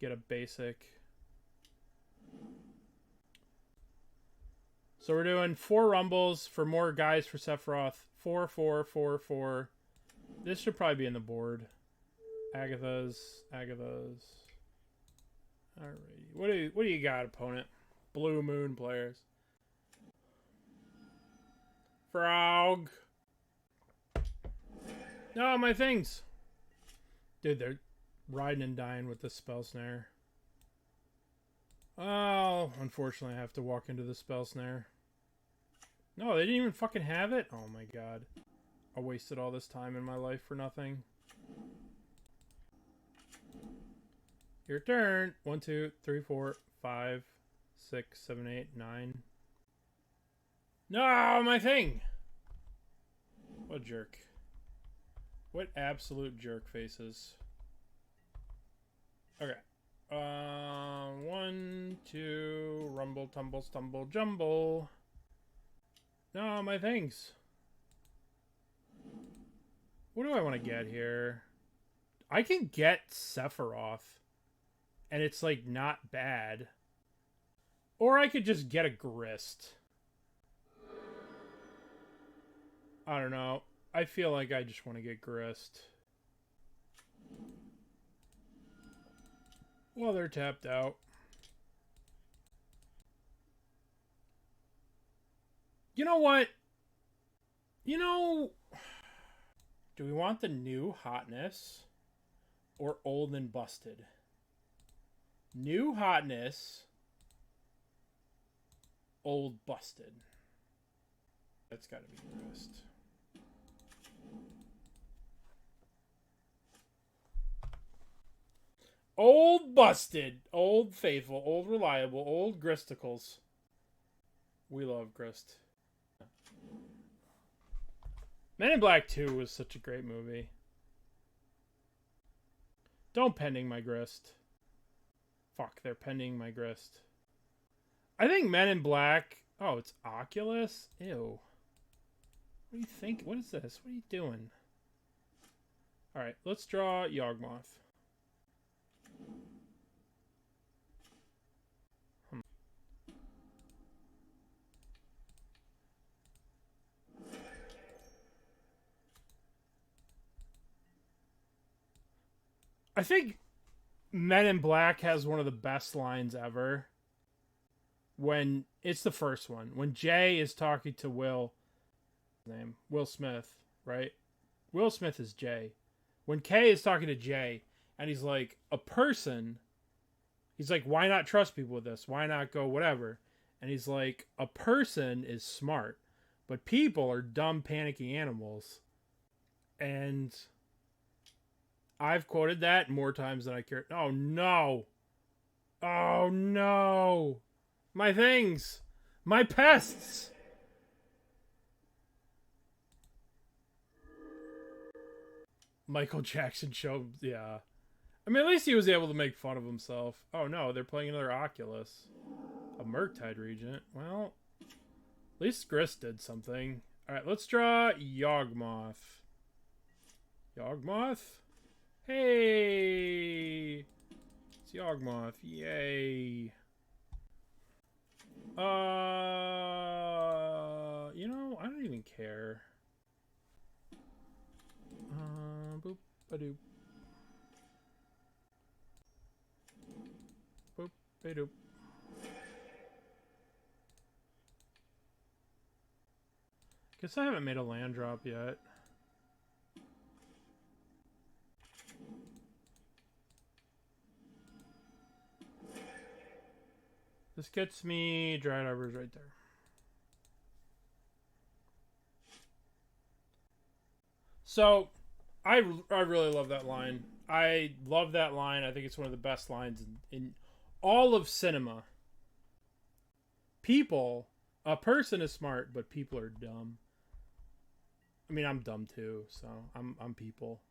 get a basic. So we're doing 4 Rumbles for more guys for Sephiroth. 4, 4, 4, 4. This should probably be in the board. Agatha's. Alrighty. What do you got, opponent? Blue Moon players. Frog. No, my things. Dude, they're riding and dying with the Spell Snare. Oh, unfortunately I have to walk into the Spell Snare. No, they didn't even fucking have it? Oh my god. I wasted all this time in my life for nothing. Your turn. 1, 2, 3, 4, 5, 6, 7, 8, 9. No, my thing! What a jerk. What absolute jerk faces. Okay. 1, 2, rumble, tumble, stumble, jumble. No, my things. What do I want to get here? I can get Sephiroth. And it's, like, not bad. Or I could just get a Grist. I don't know. I feel like I just want to get Grist. Well, they're tapped out. You know what? You know... Do we want the new hotness? Or old and busted? New hotness. Old busted. That's gotta be Grist. Old busted, old faithful, old reliable, old Gristicles. We love Grist. Men in Black 2 was such a great movie. Don't pending my Grist. Fuck, they're pending my Grist. I think Men in Black... Oh, it's Oculus? Ew. What do you think? What is this? What are you doing? Alright, let's draw Yawgmoth. I think Men in Black has one of the best lines ever. When it's the first one, when Jay is talking to Will Smith, right? Will Smith is Jay. When Kay is talking to Jay, and he's like, a person, he's like, why not trust people with this? Why not go whatever? And he's like, a person is smart, but people are dumb, panicky animals. And I've quoted that more times than I care. Oh, no. Oh, no. My things. My pests. Michael Jackson show. Yeah. I mean, at least he was able to make fun of himself. Oh, no. They're playing another Oculus. A Murktide Regent. Well, at least Grist did something. All right, let's draw Yawgmoth. Yawgmoth? Hey! It's Yawgmoth. Yay. You know, I don't even care. Boop, ba-doop. Boop, ba-doop. Guess I haven't made a land drop yet. This gets me Dryad Arbor's right there. So, I really love that line. I love that line. I think it's one of the best lines in all of cinema. A person is smart, but people are dumb. I mean, I'm dumb too, so I'm people.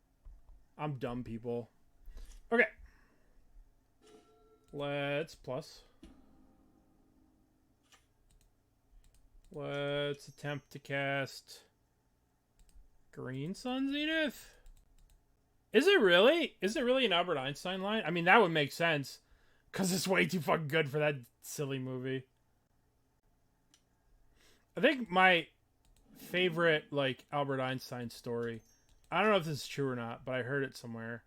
I'm dumb people. Okay. Let's plus. Let's attempt to cast Green Sun Zenith. Is it really? Is it really an Albert Einstein line? I mean, that would make sense. Because it's way too fucking good for that silly movie. I think my favorite, like, Albert Einstein story, I don't know if this is true or not, but I heard it somewhere,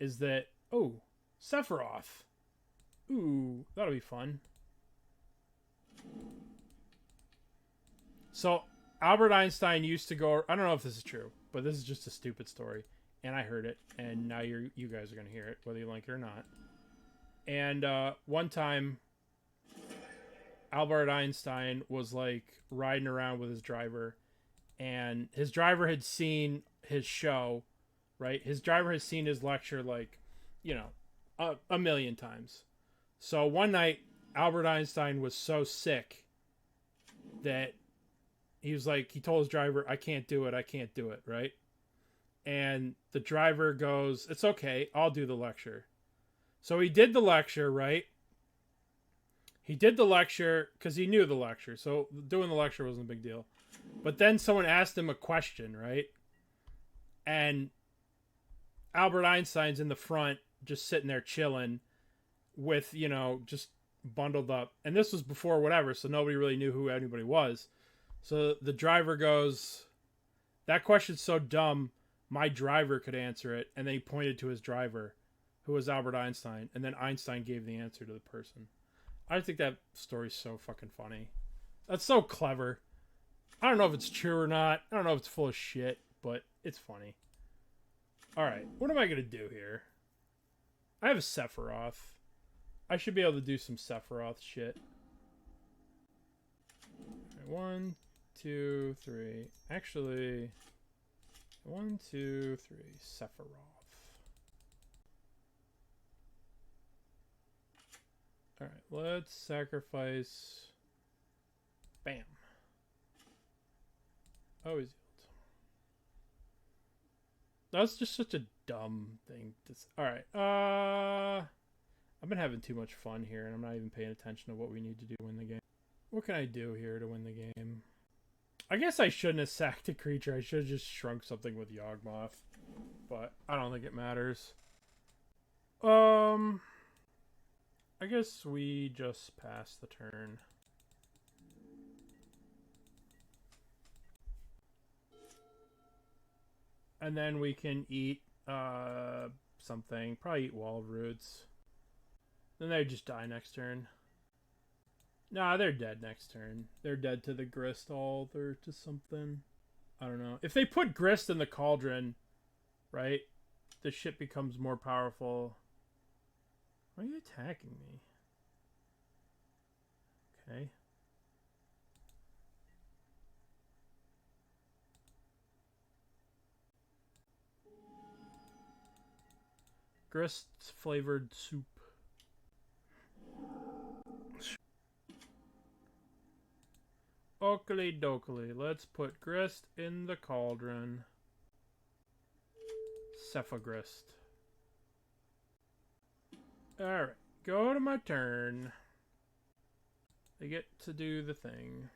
is that, oh, Sephiroth. Ooh, that'll be fun. So, Albert Einstein used to go... I don't know if this is true, but this is just a stupid story. And I heard it, and now you guys are going to hear it, whether you like it or not. And one time, Albert Einstein was, like, riding around with his driver, and his driver had seen his show, right? His driver has seen his lecture, like, you know, a million times. So one night, Albert Einstein was so sick that... he was like, he told his driver, I can't do it, right? And the driver goes, it's okay, I'll do the lecture. So he did the lecture, right? He did the lecture because he knew the lecture. So doing the lecture wasn't a big deal. But then someone asked him a question, right? And Albert Einstein's in the front, just sitting there chilling with, you know, just bundled up. And this was before whatever, so nobody really knew who anybody was. So the driver goes, that question's so dumb, my driver could answer it. And then he pointed to his driver, who was Albert Einstein. And then Einstein gave the answer to the person. I think that story's so fucking funny. That's so clever. I don't know if it's true or not. I don't know if it's full of shit, but it's funny. Alright, what am I going to do here? I have a Sephiroth. I should be able to do some Sephiroth shit. Right, 1, 2, 3. Actually, 1, 2, 3. Sephiroth. Alright, let's sacrifice. Bam. Oh, he's healed. That's just such a dumb thing to say. Alright, I've been having too much fun here, and I'm not even paying attention to what we need to do to win the game. What can I do here to win the game? I guess I shouldn't have sacked a creature. I should have just shrunk something with Yawgmoth. But I don't think it matters. I guess we just pass the turn. And then we can eat something. Probably eat Wall of Roots. Then they just die next turn. Nah, they're dead next turn. They're dead to the Grist or to something. I don't know. If they put Grist in the Cauldron, right? The shit becomes more powerful. Why are you attacking me? Okay. Grist flavored soup. Oakley dokley. Let's put Grist in the Cauldron. Sephiroth. Alright. Go to my turn. They get to do the thing.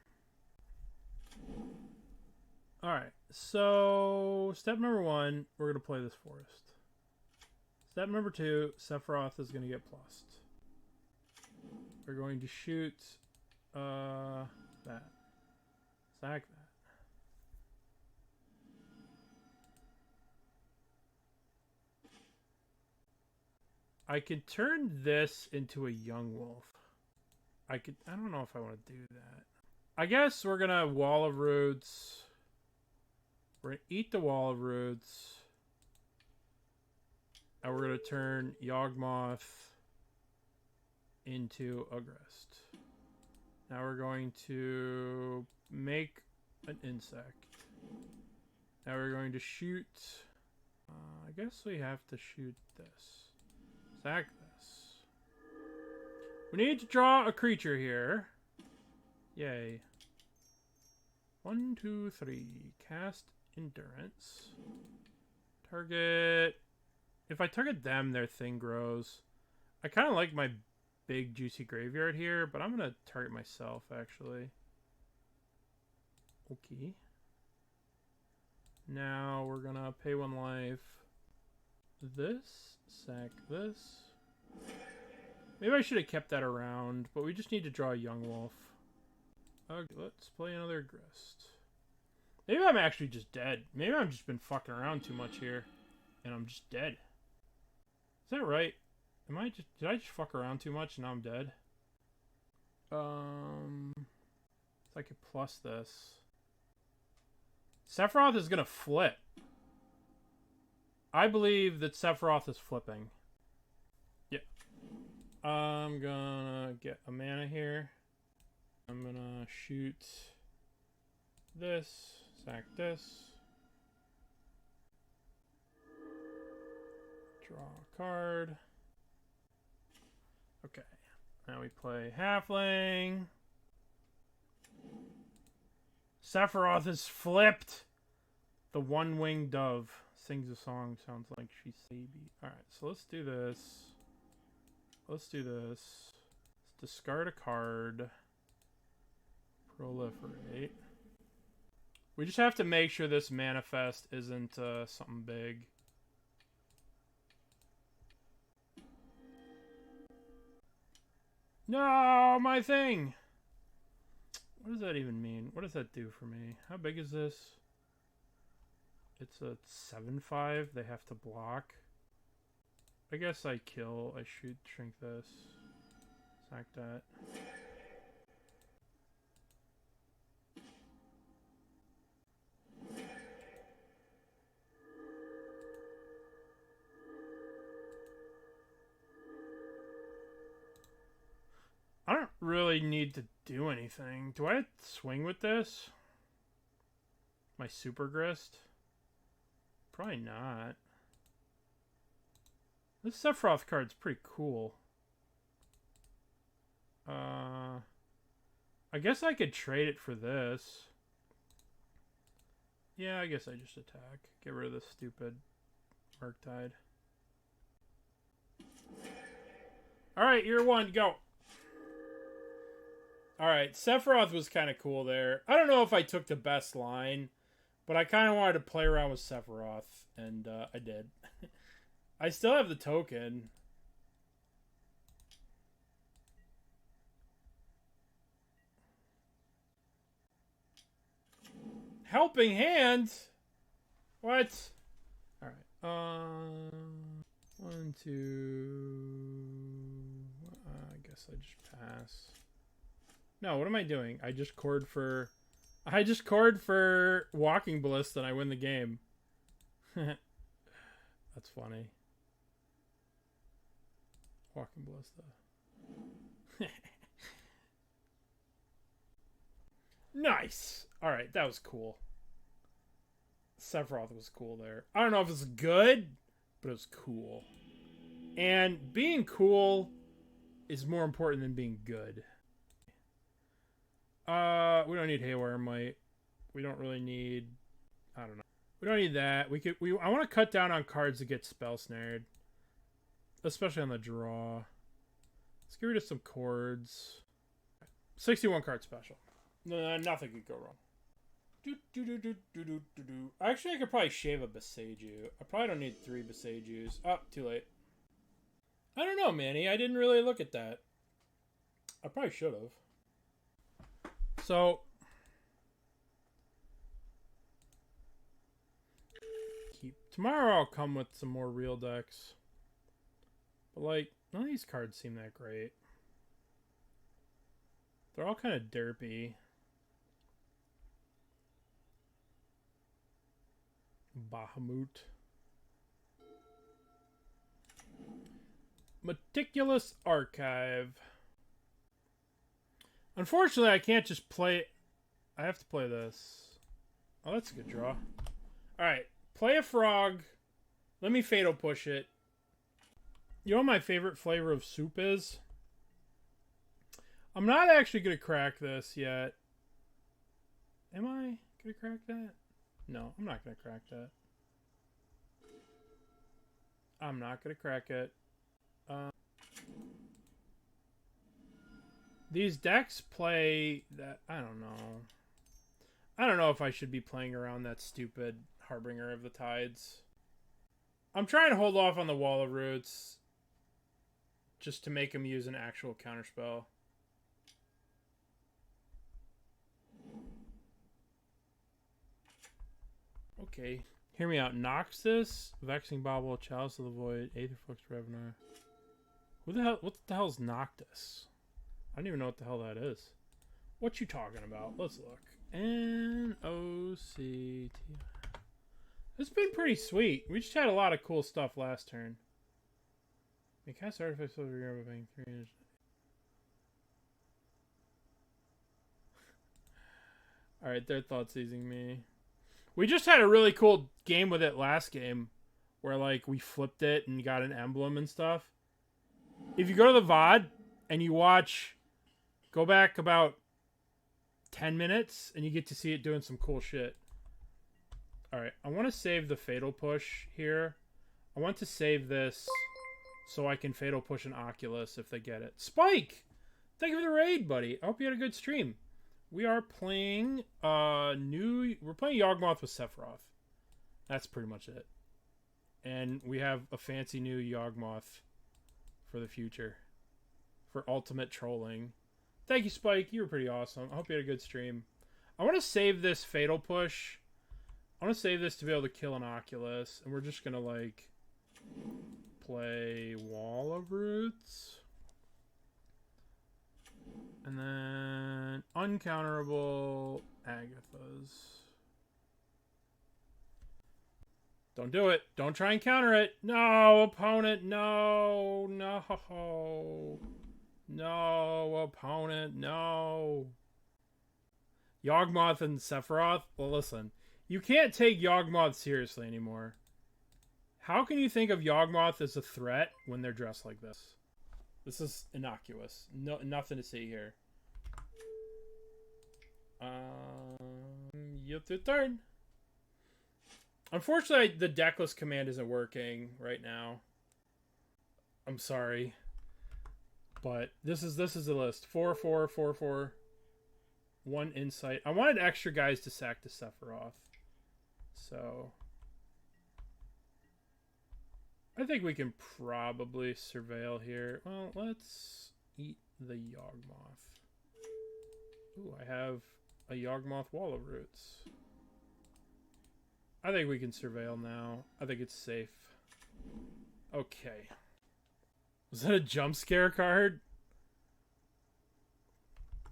Alright. So, step number 1, we're going to play this forest. Step number 2, Sephiroth is going to get plussed. We're going to shoot that. Sack that. I could turn this into a Yawgmoth. I don't know if I want to do that. I guess we're gonna Wall of Roots. We're gonna eat the Wall of Roots. And we're gonna turn Yawgmoth into a Grist. Now we're going to make an insect. Now we're going to shoot. I guess we have to shoot this. Sack this. We need to draw a creature here. Yay. 1, 2, 3. Cast Endurance. Target. If I target them, their thing grows. I kind of like my big juicy graveyard here, but I'm going to target myself, actually. Okay. Now we're going to pay 1 life. This. Sack this. Maybe I should have kept that around, but we just need to draw a Yawgmoth. Okay, let's play another Grist. Maybe I'm actually just dead. Maybe I've just been fucking around too much here, and I'm just dead. Is that right? Did I just fuck around too much and now I'm dead? If I could plus this. Sephiroth is gonna flip. I believe that Sephiroth is flipping. Yeah. I'm gonna get a mana here. I'm gonna shoot this, sack this. Draw a card. Okay. Now we play Halfling. Sephiroth is flipped. The one-winged dove sings a song. Sounds like she's baby. Alright, so let's do this. Let's do this. Let's discard a card. Proliferate. We just have to make sure this manifest isn't something big. No, my thing! What does that even mean? What does that do for me? How big is this? It's a 7/5. They have to block. I guess I kill. I should shrink this. Sack that. I don't really need to do anything. Do I swing with this? My Super Grist? Probably not. This Sephiroth card's pretty cool. I guess I could trade it for this. Yeah, I guess I just attack. Get rid of this stupid Murktide. Alright, year one, go. Alright, Sephiroth was kind of cool there. I don't know if I took the best line, but I kind of wanted to play around with Sephiroth, and I did. I still have the token. Helping Hand? What? Alright. 1, 2... I guess I just pass. No, what am I doing? I just chord for Walking Ballista and I win the game. That's funny. Walking Ballista. Nice! Alright, that was cool. Sephiroth was cool there. I don't know if it's good, but it was cool. And being cool is more important than being good. We don't need Haywire Mite. We don't really need... I don't know. We don't need that. I want to cut down on cards that get spell snared. Especially on the draw. Let's get rid of some chords. 61 card special. No, nothing could go wrong. Actually, I could probably shave a Boseiju. I probably don't need 3 Boseijus. Oh, too late. I don't know, Manny. I didn't really look at that. I probably should have. So, tomorrow I'll come with some more real decks. But, like, none of these cards seem that great. They're all kind of derpy. Bahamut. Meticulous Archive. Unfortunately, I can't just play... I have to play this. Oh, that's a good draw. Alright. Play a frog. Let me Fatal Push it. You know what my favorite flavor of soup is? I'm not actually going to crack this yet. Am I going to crack that? No, I'm not going to crack that. I'm not going to crack it. These decks play that... I don't know. I don't know if I should be playing around that stupid Harbinger of the Tides. I'm trying to hold off on the Wall of Roots just to make him use an actual counterspell. Okay. Hear me out. Noxus, Vexing Bauble, Chalice of the Void, Aetherflux Revenant. Who the hell? What the hell's Noctis? I don't even know what the hell that is. What you talking about? Let's look. N-O-C-T. It's been pretty sweet. We just had a lot of cool stuff last turn. We cast Artifacts over here by paying 3 inches. Alright, they're Thoughtseizing me. We just had a really cool game with it last game. Where, like, we flipped it and got an emblem and stuff. If you go to the VOD and you watch... Go back about 10 minutes and you get to see it doing some cool shit. Alright, I want to save the Fatal Push here. I want to save this so I can Fatal Push an Oculus if they get it. Spike! Thank you for the raid, buddy. I hope you had a good stream. We are playing we're playing Yawgmoth with Sephiroth. That's pretty much it. And we have a fancy new Yawgmoth for the future. For ultimate trolling. Thank you, Spike. You were pretty awesome. I hope you had a good stream. I want to save this Fatal Push. I want to save this to be able to kill an Oculus. And we're just going to, like, play Wall of Roots. And then uncounterable Agathas. Don't do it. Don't try and counter it. No, opponent. No. No. No, opponent. No. Yawgmoth and Sephiroth? Well, listen. You can't take Yawgmoth seriously anymore. How can you think of Yawgmoth as a threat when they're dressed like this? This is innocuous. No, nothing to see here. Your turn. Unfortunately, the decklist command isn't working right now. I'm sorry. But this is the list. 4, 4, 4, 4. 1 insight. I wanted extra guys to sack the Sephiroth. So I think we can probably surveil here. Well, let's eat the Yawgmoth. Ooh, I have a Yawgmoth Wall of Roots. I think we can surveil now. I think it's safe. Okay. Was that a jump scare card?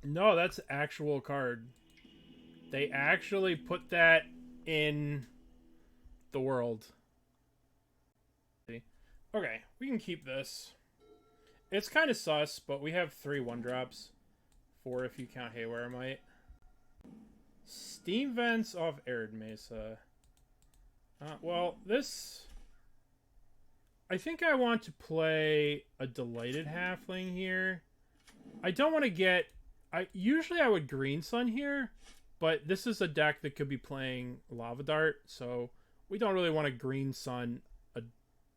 No, that's actual card. They actually put that in the world. See? Okay, we can keep this. It's kind of sus, but we have 3 1-drops. 4 if you count Haywire Mite. Steam Vents off Arid Mesa. Well, this... I think I want to play a Delighted Halfling here. I don't want to get... Usually I would Green Sun here, but this is a deck that could be playing Lava Dart, so we don't really want to Green Sun a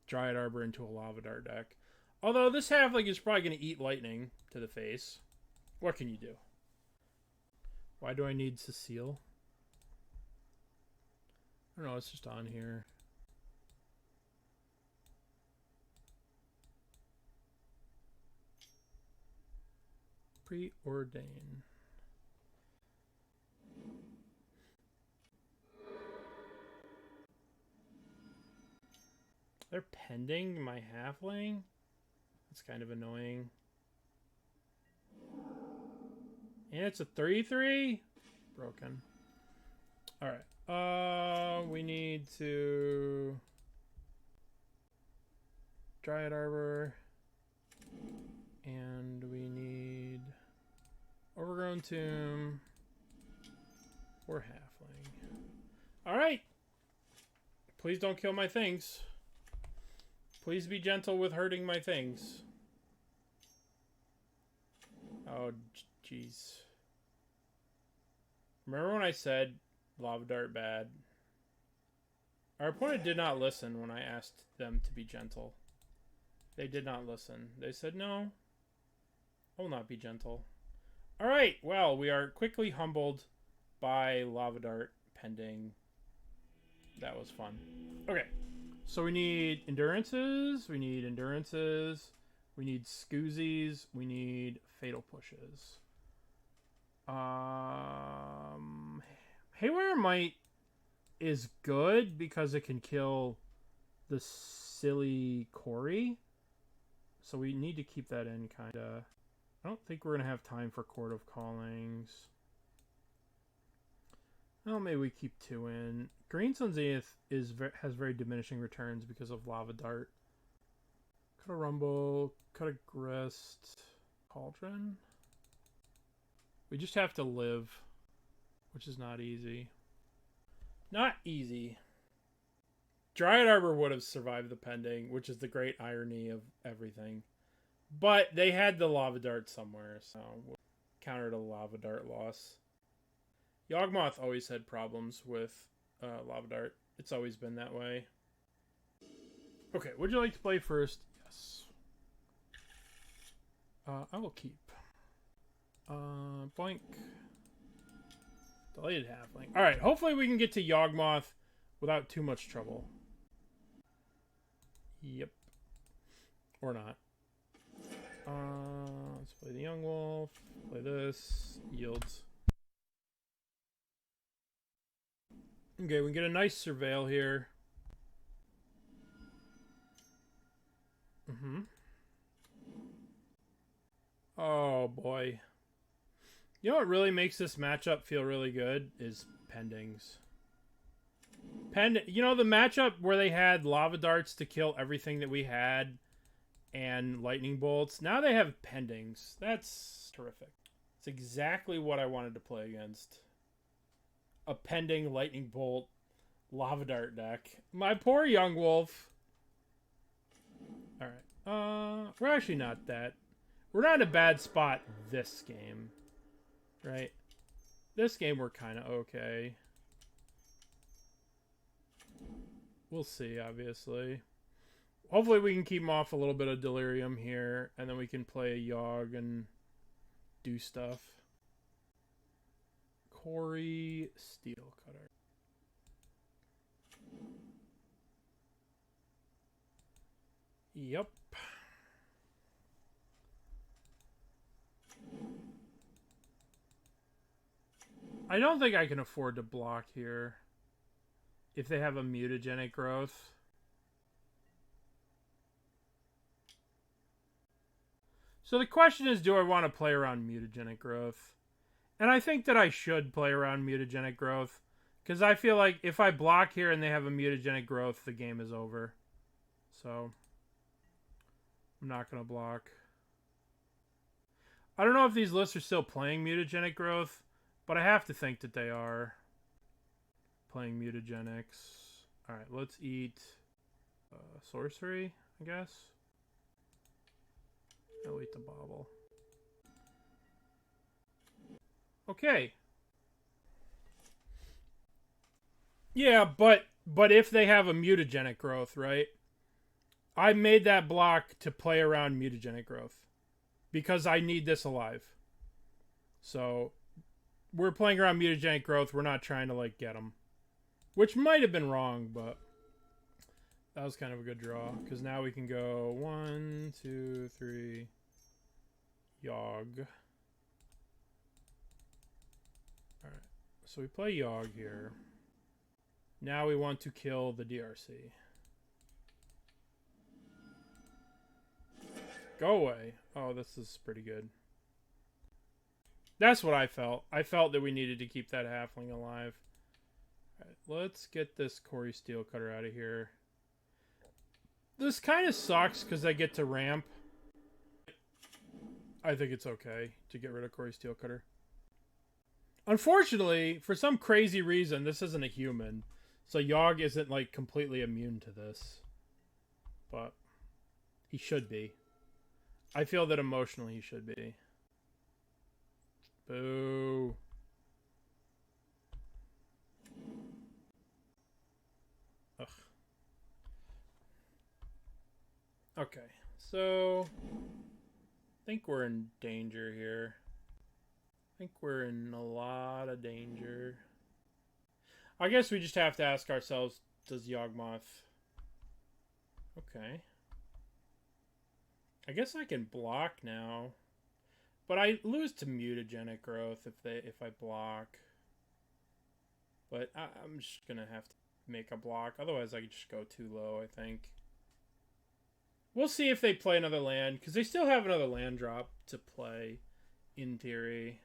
Dryad Arbor into a Lava Dart deck. Although this halfling is probably going to eat lightning to the face. What can you do? Why do I need Cecile? I don't know, it's just on here. Preordain. They're pending my halfling? That's kind of annoying. And it's a 3/3? Broken. Alright. We need to... Dryad Arbor. And we need... Overgrown Tomb. Or halfling. Alright. Please don't kill my things. Please be gentle with hurting my things. Oh, jeez. Remember when I said Lava Dart bad? Our opponent did not listen when I asked them to be gentle. They did not listen. They said, no, I will not be gentle. Alright, well, we are quickly humbled by Lava Dart pending. That was fun. Okay, so we need endurances. We need endurances. We need scoozies. We need fatal pushes. Haywire Mite is good because it can kill the silly Cory. So we need to keep that in, kind of. I don't think we're going to have time for Chord of Callings. Well, maybe we keep 2 in. Green Sun Zenith has very diminishing returns because of Lava Dart. Cut a Rumble, cut a Grist, Cauldron. We just have to live, which is not easy. Not easy. Dryad Arbor would have survived the pending, which is the great irony of everything. But they had the Lava Dart somewhere, so we'll counter the Lava Dart loss. Yawgmoth always had problems with Lava Dart. It's always been that way. Okay, would you like to play first? Yes. I will keep. Blank. Delighted Halfling. Alright, hopefully we can get to Yawgmoth without too much trouble. Yep. Or not. Let's play the Young Wolf. Play this. Yields. Okay, we can get a nice surveil here. Oh boy. You know what really makes this matchup feel really good is pendings. You know the matchup where they had Lava Darts to kill everything that we had and Lightning Bolts? Now they have pendings. That's terrific. It's exactly what I wanted to play against. A pending Lightning Bolt Lava Dart deck. My poor Young Wolf. Alright. We're actually not that. We're not in a bad spot this game. Right? This game we're kind of okay. we'll see, obviously. Hopefully we can keep him off a little bit of Delirium here, and then we can play a Yawg and do stuff. Corey Steelcutter. Yep. I don't think I can afford to block here if they have a mutagenic growth. So the question is, do I want to play around mutagenic growth? And I think that I should play around mutagenic growth, because I feel like if I block here and they have a mutagenic growth, the game is over. So I'm not going to block. I don't know if these lists are still playing mutagenic growth, but I have to think that they are playing mutagenics. Alright, let's eat sorcery, I guess. I'll eat the bauble. Okay. Yeah, but if they have a mutagenic growth, right? I made that block to play around mutagenic growth because I need this alive. So we're playing around mutagenic growth. We're not trying to like get them, which might have been wrong, but that was kind of a good draw because now we can go 1, 2, 3, Yawg. Alright, so we play Yawg here. Now we want to kill the DRC. Go away. Oh, this is pretty good. That's what I felt. I felt that we needed to keep that halfling alive. Alright, let's get this Corey Steelcutter out of here. This kind of sucks because I get to ramp. I think it's okay to get rid of Corey Steelcutter. Unfortunately, for some crazy reason, this isn't a human. So Yawg isn't like completely immune to this. But he should be. I feel that emotionally he should be. Boo. Ugh. Okay, so I think we're in danger here. I think we're in a lot of danger. I guess we just have to ask ourselves, does Yawgmoth... Okay. I guess I can block now. But I lose to mutagenic growth if I block. But I'm just going to have to make a block. Otherwise I could just go too low, I think. We'll see if they play another land, because they still have another land drop to play, in theory.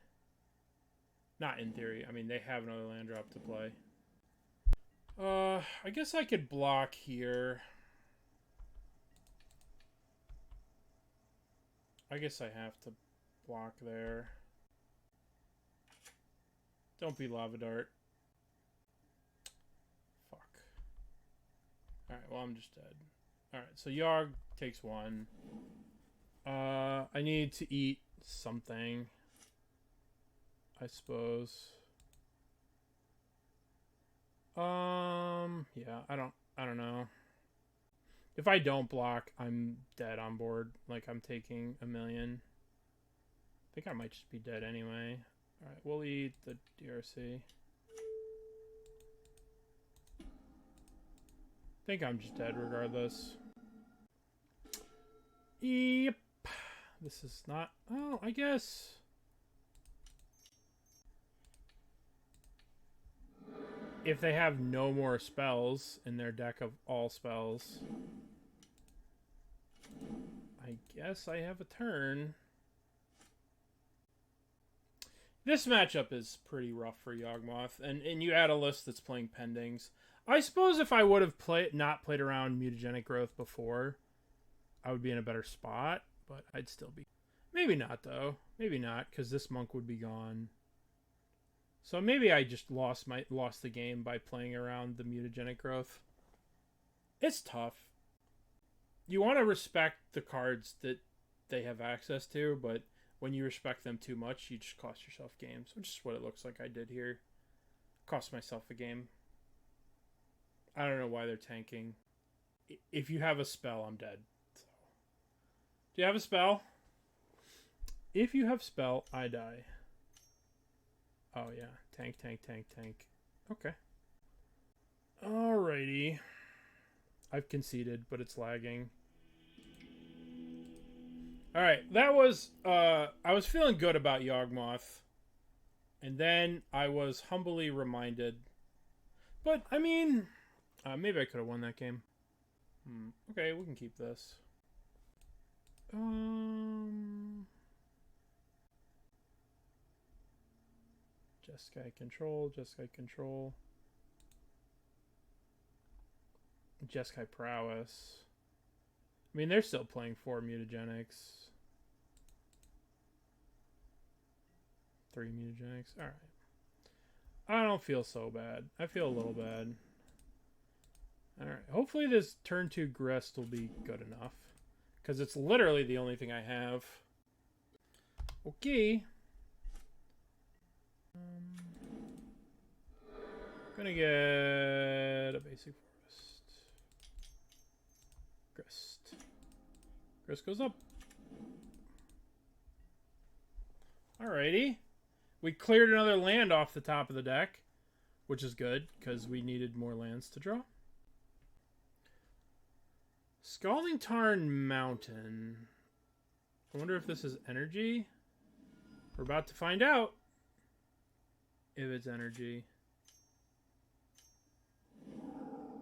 Not in theory, I mean, they have another land drop to play. I guess I could block here. I guess I have to block there. Don't be Lava Dart. Fuck. Alright, well, I'm just dead. Alright, so Yawg takes 1. I need to eat something, I suppose. Yeah, I don't know. If I don't block, I'm dead on board. Like, I'm taking 1,000,000. I think I might just be dead anyway. Alright, we'll eat the DRC. I think I'm just dead regardless. Yep. This is not... Oh, I guess... If they have no more spells in their deck of all spells, I guess I have a turn. This matchup is pretty rough for Yawgmoth, and you add a list that's playing pendings. I suppose if I would have not played around mutagenic growth before, I would be in a better spot, but I'd still be... Maybe not, though. Maybe not, because this monk would be gone. So maybe I just lost the game by playing around the mutagenic growth. It's tough. You want to respect the cards that they have access to, but when you respect them too much, you just cost yourself games, which is what it looks like I did here. Cost myself a game. I don't know why they're tanking. If you have a spell, I'm dead. So. Do you have a spell? If you have spell, I die. Oh, yeah. Tank, tank, tank, tank. Okay. Alrighty. I've conceded, but it's lagging. Alright, that was... I was feeling good about Yawgmoth. And then I was humbly reminded... But, I mean... maybe I could have won that game. Okay, we can keep this. Jeskai control, Jeskai control. Jeskai prowess. I mean, they're still playing 4 mutagenics. 3 mutagenics. Alright. I don't feel so bad. I feel a little bad. Alright. Hopefully this turn 2 Grist will be good enough. Because it's literally the only thing I have. Okay. Gonna get a basic forest. Grist. Grist goes up. Alrighty. We cleared another land off the top of the deck, which is good, because we needed more lands to draw. Scalding Tarn Mountain. I wonder if this is energy. We're about to find out if it's energy.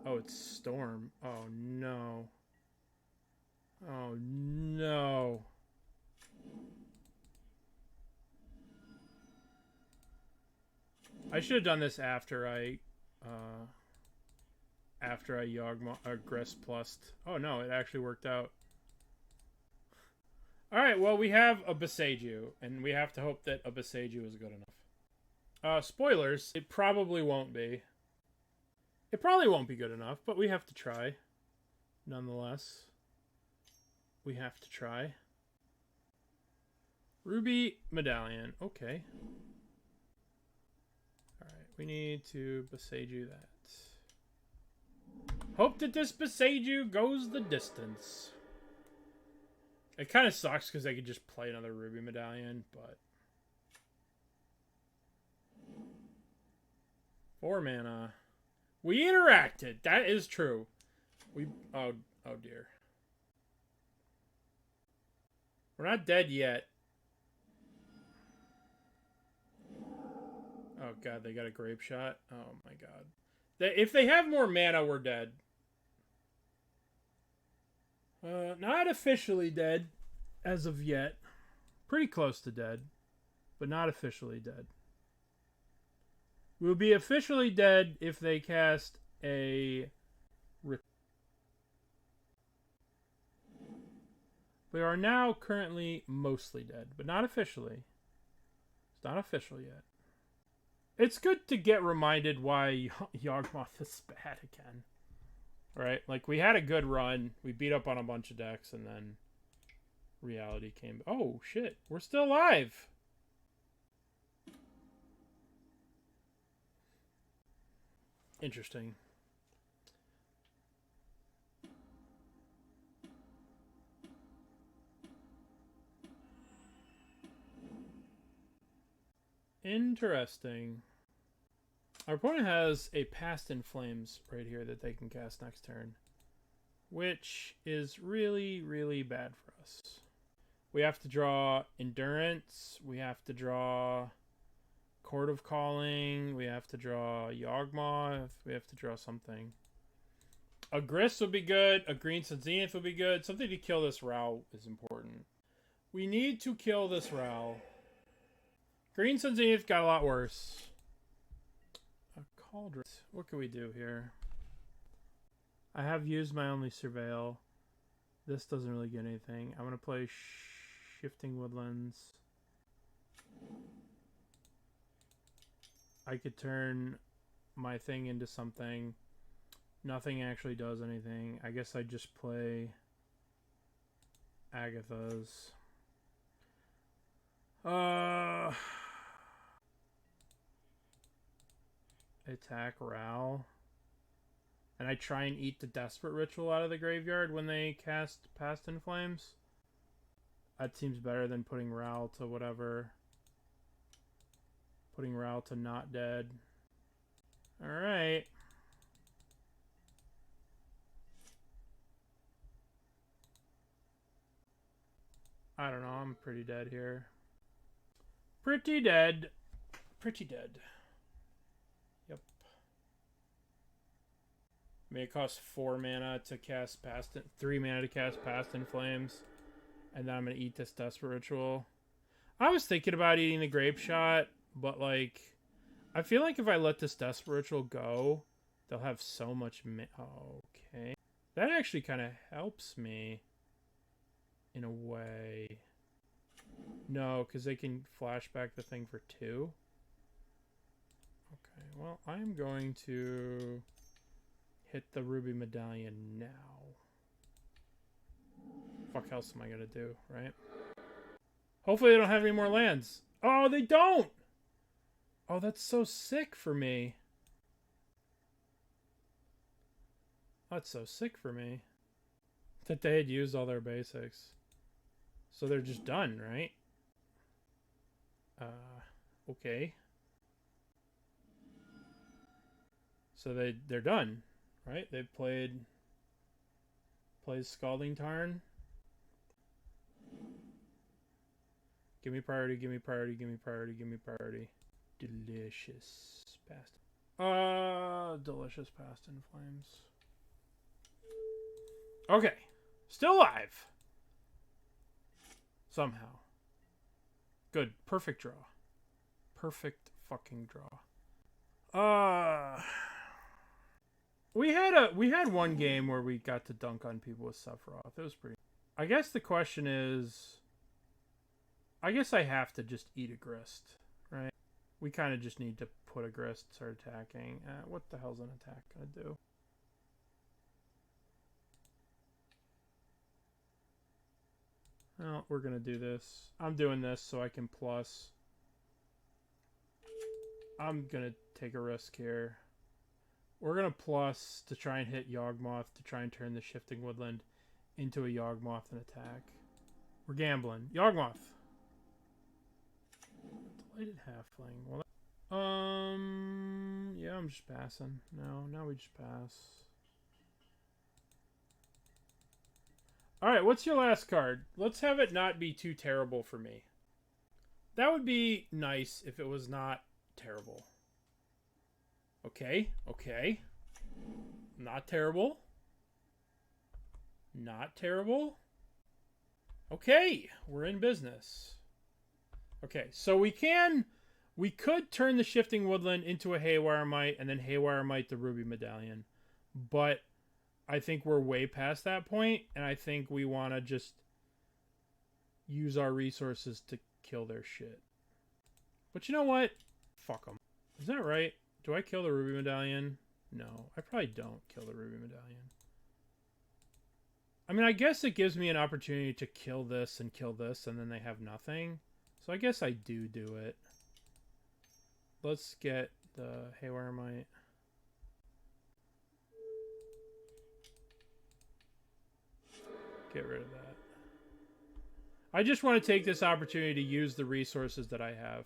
Oh, it's Storm. Oh, no. Oh, no. I should have done this after I Yawgmoth Grist plussed. Oh no, it actually worked out. Alright, well we have a Boseiju, and we have to hope that a Boseiju is good enough. Spoilers, it probably won't be. It probably won't be good enough, but we have to try. Nonetheless. We have to try. Ruby Medallion, okay. Alright, we need to Boseiju that. Hope that this Boseiju goes the distance. It kind of sucks because I could just play another Ruby Medallion, but... 4 mana. We interacted! That is true. Oh dear. We're not dead yet. Oh god, they got a grape shot. Oh my god. If they have more mana, we're dead. Not officially dead as of yet. Pretty close to dead, but not officially dead. We'll be officially dead if they cast a... We are now currently mostly dead, but not officially. It's not official yet. It's good to get reminded why Yawgmoth is bad again. Right? Like, we had a good run. We beat up on a bunch of decks, and then reality came. Oh, shit. We're still alive! Interesting. Interesting. Our opponent has a Past in Flames right here that they can cast next turn, which is really, really bad for us. We have to draw Endurance. We have to draw Chord of Calling. We have to draw Yawgmoth. We have to draw something. A Grist would be good. A Green Sun Zenith would be good. Something to kill this Ral is important. We need to kill this Ral. Green Sun Zenith got a lot worse. A Cauldron. What can we do here? I have used my only Surveil. This doesn't really get anything. I'm going to play Shifting Woodlands. I could turn my thing into something. Nothing actually does anything. I guess I just play Agatha's. Attack Ral. and I try and eat the Desperate Ritual out of the graveyard when they cast Past in Flames. That seems better than putting Ral to whatever. Putting Ral to not dead. Alright. I don't know, I'm pretty dead here. Pretty dead. Pretty dead. Yep. May it cost 4 mana to cast Past in, 3 mana to cast Past in Flames. And then I'm gonna eat this Desperate Ritual. I was thinking about eating the Grape Shot, but like, I feel like if I let this Desperate Ritual go, they'll have so much okay. That actually kind of helps me. In a way. No, because they can flashback the thing for 2. Okay, well, I'm going to hit the Ruby Medallion now. Fuck else am I going to do, right? Hopefully they don't have any more lands. Oh, they don't! Oh, that's so sick for me. That's so sick for me. That they had used all their basics. So they're just done, right? Okay. So they're done, right? They played Scalding Tarn. Give me priority, give me priority, give me priority, give me priority. Delicious Past. Delicious Past in Flames. Okay. Still alive. Somehow. Good. Perfect draw. Perfect fucking draw. We had one game where we got to dunk on people with Sephiroth. It was pretty. I guess the question is, I guess I have to just eat a Grist, right? We kind of just need to put a Grist, start attacking. What the hell's an attack gonna do? Well, we're gonna do this. I'm doing this so I can plus. I'm gonna take a risk here. We're gonna plus to try and hit Yawgmoth to try and turn the Shifting Woodland into a Yawgmoth and attack. We're gambling. Yawgmoth. Delighted Halfling. Well, yeah, I'm just passing. No, now we just pass. Alright, what's your last card? Let's have it not be too terrible for me. That would be nice if it was not terrible. Okay, okay. Not terrible. Not terrible. Okay, we're in business. Okay, so we could turn the Shifting Woodland into a Haywire Mite and then Haywire Mite the Ruby Medallion. But I think we're way past that point, and I think we want to just use our resources to kill their shit. But you know what? Fuck them. Is that right? Do I kill the Ruby Medallion? No, I probably don't kill the Ruby Medallion. I mean, I guess it gives me an opportunity to kill this, and then they have nothing. So I guess I do it. Let's get the Haywire Mite. Get rid of that. I just want to take this opportunity to use the resources that I have.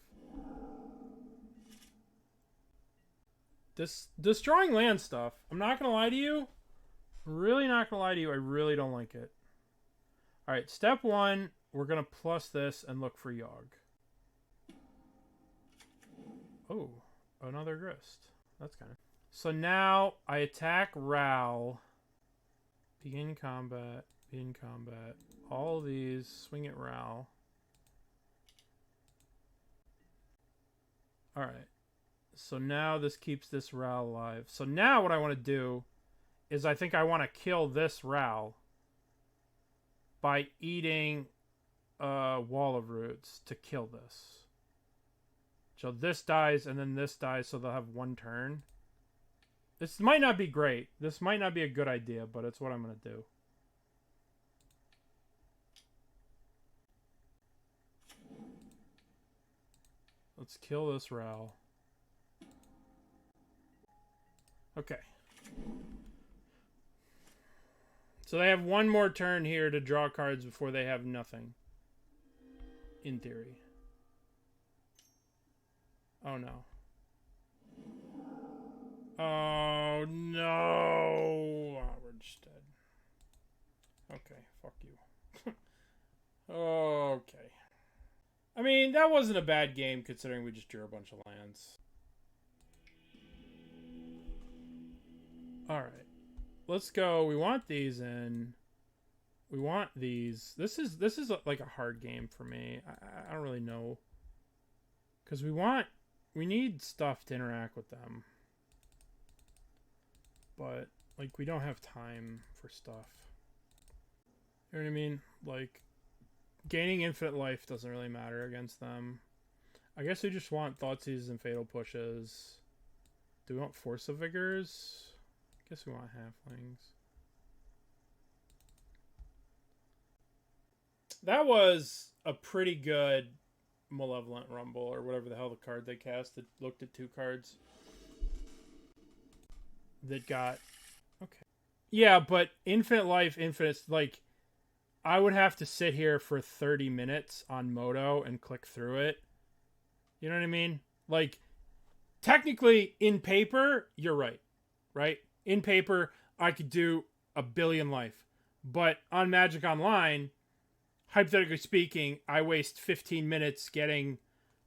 This destroying land stuff, I'm not going to lie to you. I'm really not going to lie to you. I really don't like it. Alright, step one, we're going to plus this and look for Yawg. Oh, another Grist. That's kind of... So now I attack Ral. Begin combat. Begin combat. All these. Swing at Ral. Alright. So now this keeps this Ral alive. So now what I want to do is I think I want to kill this Ral by eating a Wall of Roots to kill this. So this dies and then this dies, so they'll have one turn. This might not be great. This might not be a good idea, but it's what I'm going to do. Let's kill this Ral. Okay. So they have one more turn here to draw cards before they have nothing. In theory. Oh no. Oh no. Oh, we're just dead. Okay, fuck you. Okay. I mean, that wasn't a bad game considering we just drew a bunch of lands. Alright. Let's go. We want these in. We want these. This is like a hard game for me. I don't really know. Because we need stuff to interact with them. But, like, we don't have time for stuff. You know what I mean? Like, gaining infinite life doesn't really matter against them. I guess we just want Thoughtseize and Fatal Pushes. Do we want Force of Vigors? I guess we want Halflings. That was a pretty good Malevolent Rumble, or whatever the hell the card they cast that looked at 2 cards. That got... Okay. Yeah, but infinite life, infinite... Like, I would have to sit here for 30 minutes on Moto and click through it. You know what I mean? Like, technically, in paper, you're right. Right? In paper, I could do a billion life. But on Magic Online... Hypothetically speaking, I waste 15 minutes getting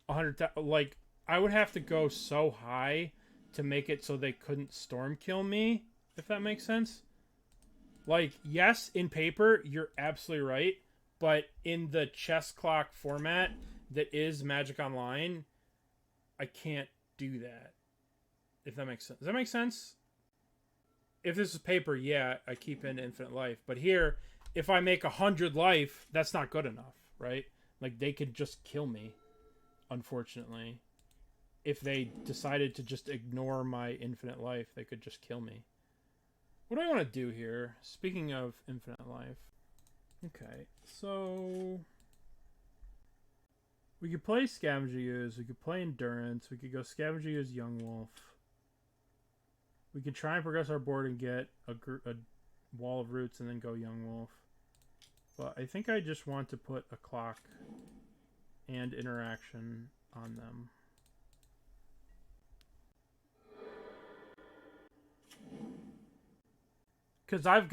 100. Like, I would have to go so high to make it so they couldn't storm kill me, if that makes sense. Like, yes, in paper, you're absolutely right, but in the chess clock format that is Magic Online, I can't do that. If that makes sense. Does that make sense? If this is paper, yeah, I keep in infinite life, but here, if I make 100 life, that's not good enough, right? Like, they could just kill me, unfortunately. If they decided to just ignore my infinite life, they could just kill me. What do I want to do here? Speaking of infinite life. Okay, so... we could play Scavenging Ooze, we could play Endurance, we could go Scavenging Ooze, Yawgmoth. We could try and progress our board and get a Wall of Roots and then go Yawgmoth. But I think I just want to put a clock and interaction on them. Because I've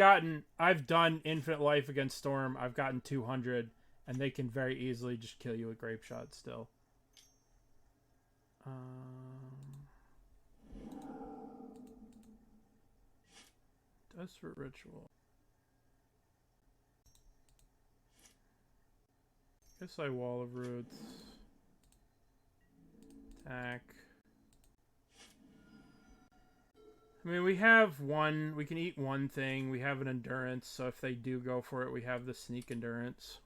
done infinite life against Storm. I've gotten 200, and they can very easily just kill you with Grape Shot still. Desperate Ritual. Guess I Wall of Roots. Attack. I mean, we have one. We can eat one thing. We have an Endurance, so if they do go for it, we have the Sneak Endurance.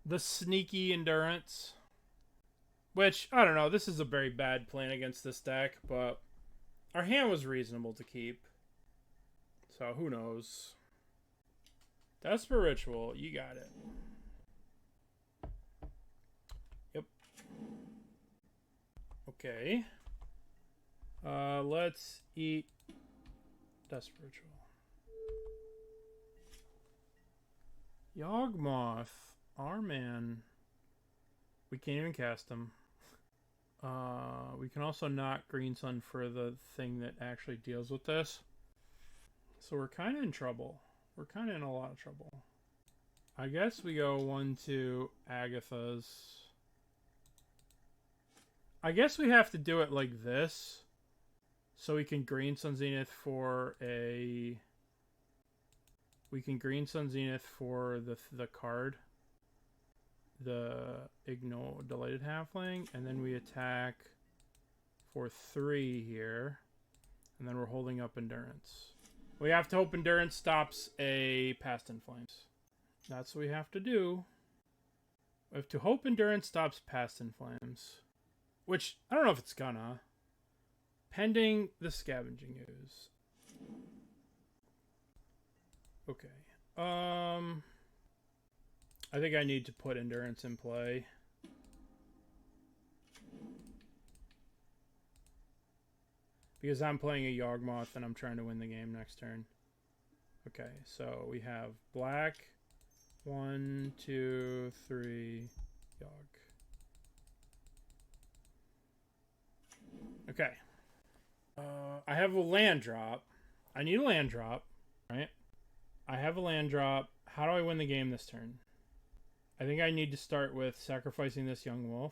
The Sneaky Endurance. Which, I don't know. This is a very bad plan against this deck, but our hand was reasonable to keep. So, who knows? Desperate Ritual. You got it. Yep. Okay. Let's eat Desperate Ritual. Yawgmoth. Our man. We can't even cast him. We can also knock Green Sun for the thing that actually deals with this. So we're kind of in trouble. We're kind of in a lot of trouble. I guess we go 1-2 Agatha's. I guess we have to do it like this. So we can Green Sun Zenith for a... We can Green Sun Zenith for the card. The Delighted Halfling. And then we attack for 3 here. And then we're holding up Endurance. We have to hope Endurance stops a Past in Flames. That's what we have to do. We have to hope Endurance stops Past in Flames. Which, I don't know if it's gonna. Pending the Scavenging Ooze. Okay. I think I need to put Endurance in play. Because I'm playing a Yawgmoth and I'm trying to win the game next turn. Okay, so we have black. 1, 2, 3. Yawg. Okay. I have a land drop. I need a land drop, right? I have a land drop. How do I win the game this turn? I think I need to start with sacrificing this Yawgmoth.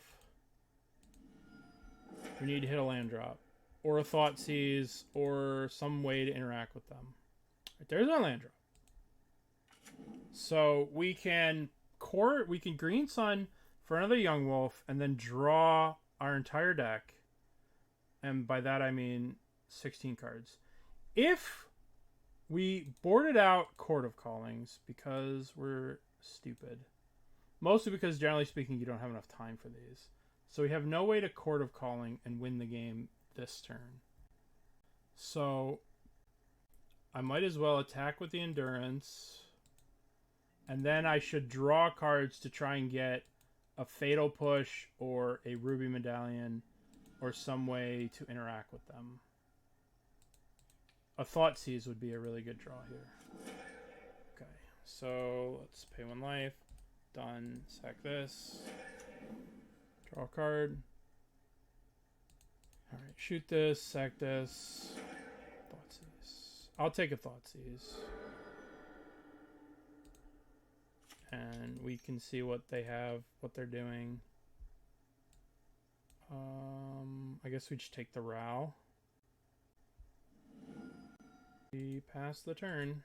We need to hit a land drop. Or a Thoughtseize, or some way to interact with them. Right, there's our land drop. So we can Green Sun for another Yawgmoth, and then draw our entire deck. And by that I mean 16 cards. If we boarded out Chord of Callings because we're stupid. Mostly because, generally speaking, you don't have enough time for these. So we have no way to Chord of Calling and win the game this turn. So I might as well attack with the Endurance. And then I should draw cards to try and get a Fatal Push or a Ruby Medallion or some way to interact with them. A Thoughtseize would be a really good draw here. Okay, so let's pay 1 life. Done. Sack this. Draw a card. Alright, shoot this, sack this. Thoughtseize. I'll take a Thoughtseize. And we can see what they have, what they're doing. I guess we just take the Row. We pass the turn.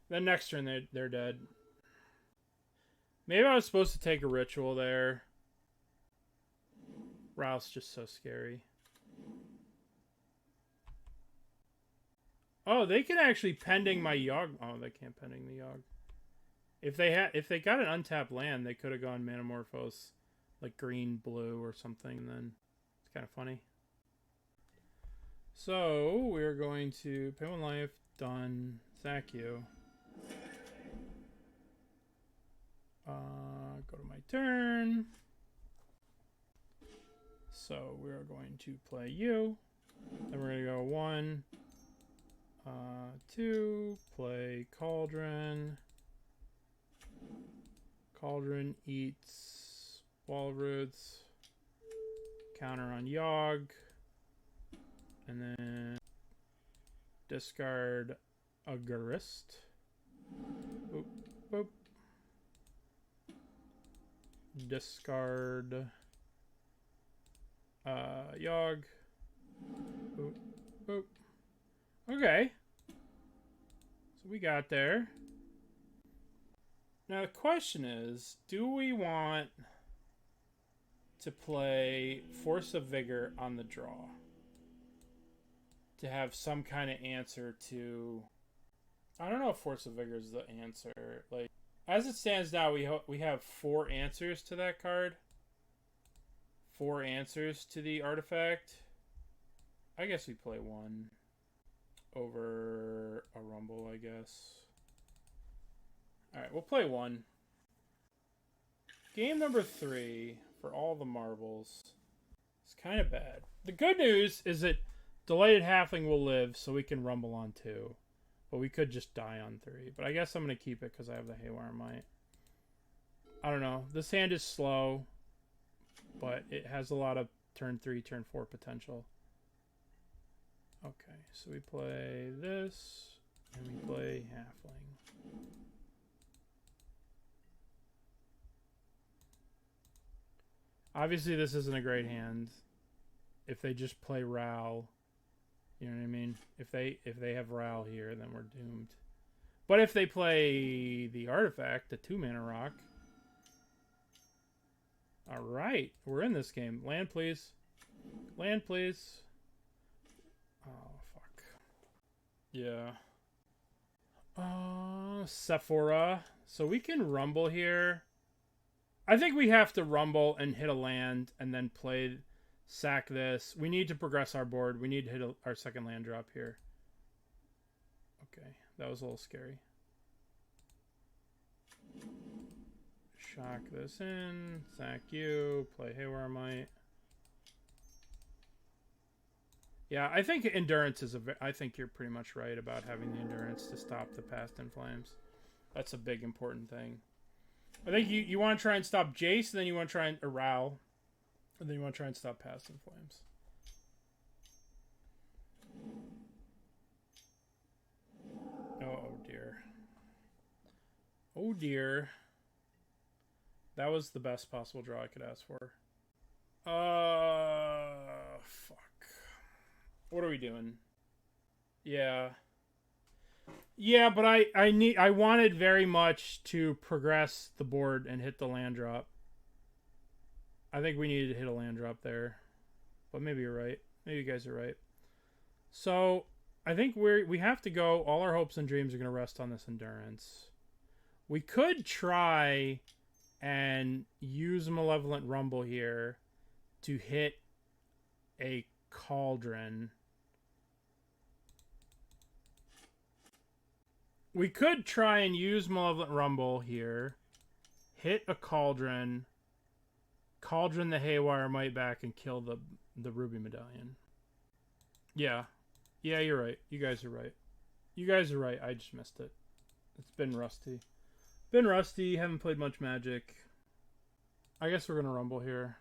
Then next turn they're dead. Maybe I was supposed to take a Ritual there. Row's just so scary. Oh, they can actually pending my Yawg. Oh, they can't pending the Yawg. If they got an untapped land, they could have gone Manamorphose, like green, blue, or something. And then it's kind of funny. So we're going to pay 1 life. Done. Sack you. Go to my turn. So we're going to play you. Then we're going to go 1, 2, play Cauldron. Cauldron eats Wall Roots. Counter on Yawg. And then discard a Grist. Boop, boop. Discard Yawg. Boop, boop. Okay. So we got there. Now the question is, do we want to play Force of Vigor on the draw? To have some kind of answer to... I don't know if Force of Vigor is the answer. Like, as it stands now, we have 4 answers to that card. 4 answers to the artifact. I guess we play 1 over a Rumble, I guess. Alright, we'll play 1. Game number 3 for all the marbles. It's kind of bad. The good news is that Delighted Halfling will live, so we can Rumble on 2. But we could just die on 3. But I guess I'm going to keep it because I have the Haywire Mite. I don't know. This hand is slow, but it has a lot of turn 3, turn 4 potential. Okay, so we play this, and we play Halfling. Obviously, this isn't a great hand. If they just play Ral... You know what I mean? If they have Ral here, then we're doomed. But if they play the artifact, the 2-mana rock. Alright, we're in this game. Land, please. Land, please. Oh, fuck. Yeah. Sephiroth. So we can Rumble here. I think we have to Rumble and hit a land and then play... Sack this. We need to progress our board. We need to hit our second land drop here. Okay, that was a little scary. Shock this in. Sack you. Play Haywire Mite. Yeah, I think endurance is I think you're pretty much right about having the endurance to stop the Past in Flames. That's a big important thing. I think you want to try and stop Jace, and then you want to try and Ral, and then you want to try and stop Past in Flames. Oh dear. Oh dear. That was the best possible draw I could ask for. Fuck. What are we doing? Yeah. Yeah, but I wanted very much to progress the board and hit the land drop. I think we needed to hit a land drop there. But maybe you're right. Maybe you guys are right. So, I think we have to go. All our hopes and dreams are going to rest on this endurance. We could try and use Malevolent Rumble here to hit a Cauldron. We could try and use Malevolent Rumble here, hit a Cauldron, Cauldron the Haywire Mite back, and kill the Ruby Medallion. Yeah. Yeah, you're right. You guys are right. You guys are right. I just missed it. It's been rusty. Been rusty. Haven't played much Magic. I guess we're going to Rumble here.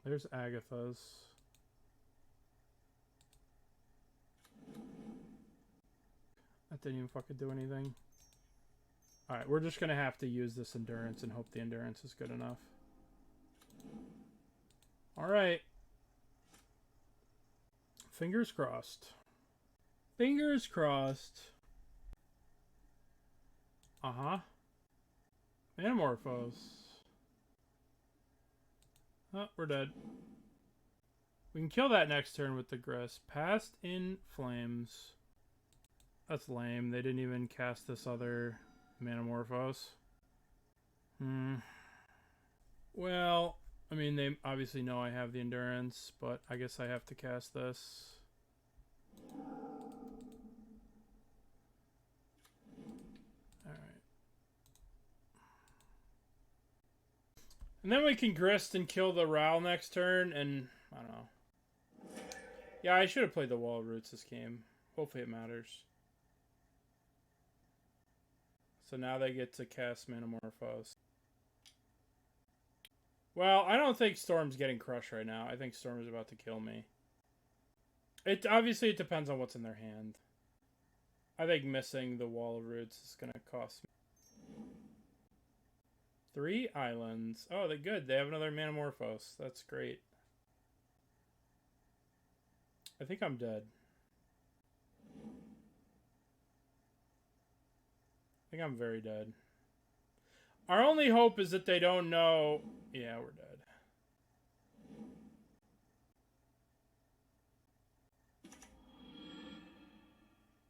There's Agatha's. That didn't even fucking do anything. Alright, we're just going to have to use this endurance and hope the endurance is good enough. Alright. Fingers crossed. Fingers crossed. Uh-huh. Manamorphose. Oh, we're dead. We can kill that next turn with the Grist. Past in Flames. That's lame. They didn't even cast this other Manamorphose. Well, I mean, they obviously know I have the endurance, but I guess I have to cast this. Alright. And then we can Grist and kill the Ral next turn, and I don't know. Yeah, I should have played the Wall of Roots this game. Hopefully it matters. So now they get to cast Manamorphose. Well, I don't think Storm's getting crushed right now. I think Storm's about to kill me. Obviously, it depends on what's in their hand. I think missing the Wall of Roots is going to cost me. 3 islands. Oh, they're good. They have another Manamorphose. That's great. I think I'm dead. I think I'm very dead. Our only hope is that they don't know... Yeah, we're dead.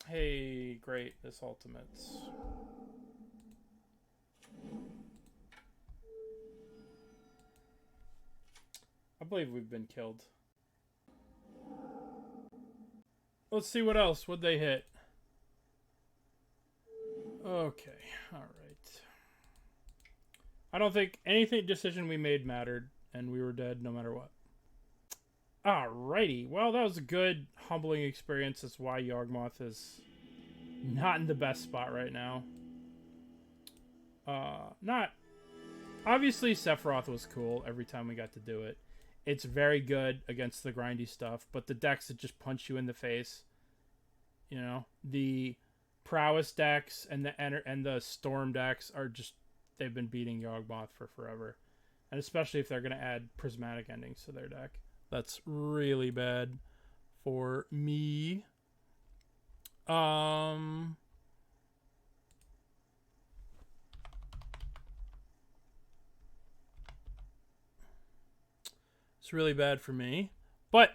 Hey, great. This ultimates. I believe we've been killed. Let's see what else. What'd they hit? Okay, alright. I don't think anything decision we made mattered, and we were dead no matter what. Alrighty, well, that was a good, humbling experience. That's why Yawgmoth is not in the best spot right now. Obviously, Sephiroth was cool every time we got to do it. It's very good against the grindy stuff, but the decks that just punch you in the face, you know, the Prowess decks and the Storm decks are just, they've been beating Yawgmoth for forever. And especially if they're going to add prismatic endings to their deck. That's really bad for me. It's really bad for me. But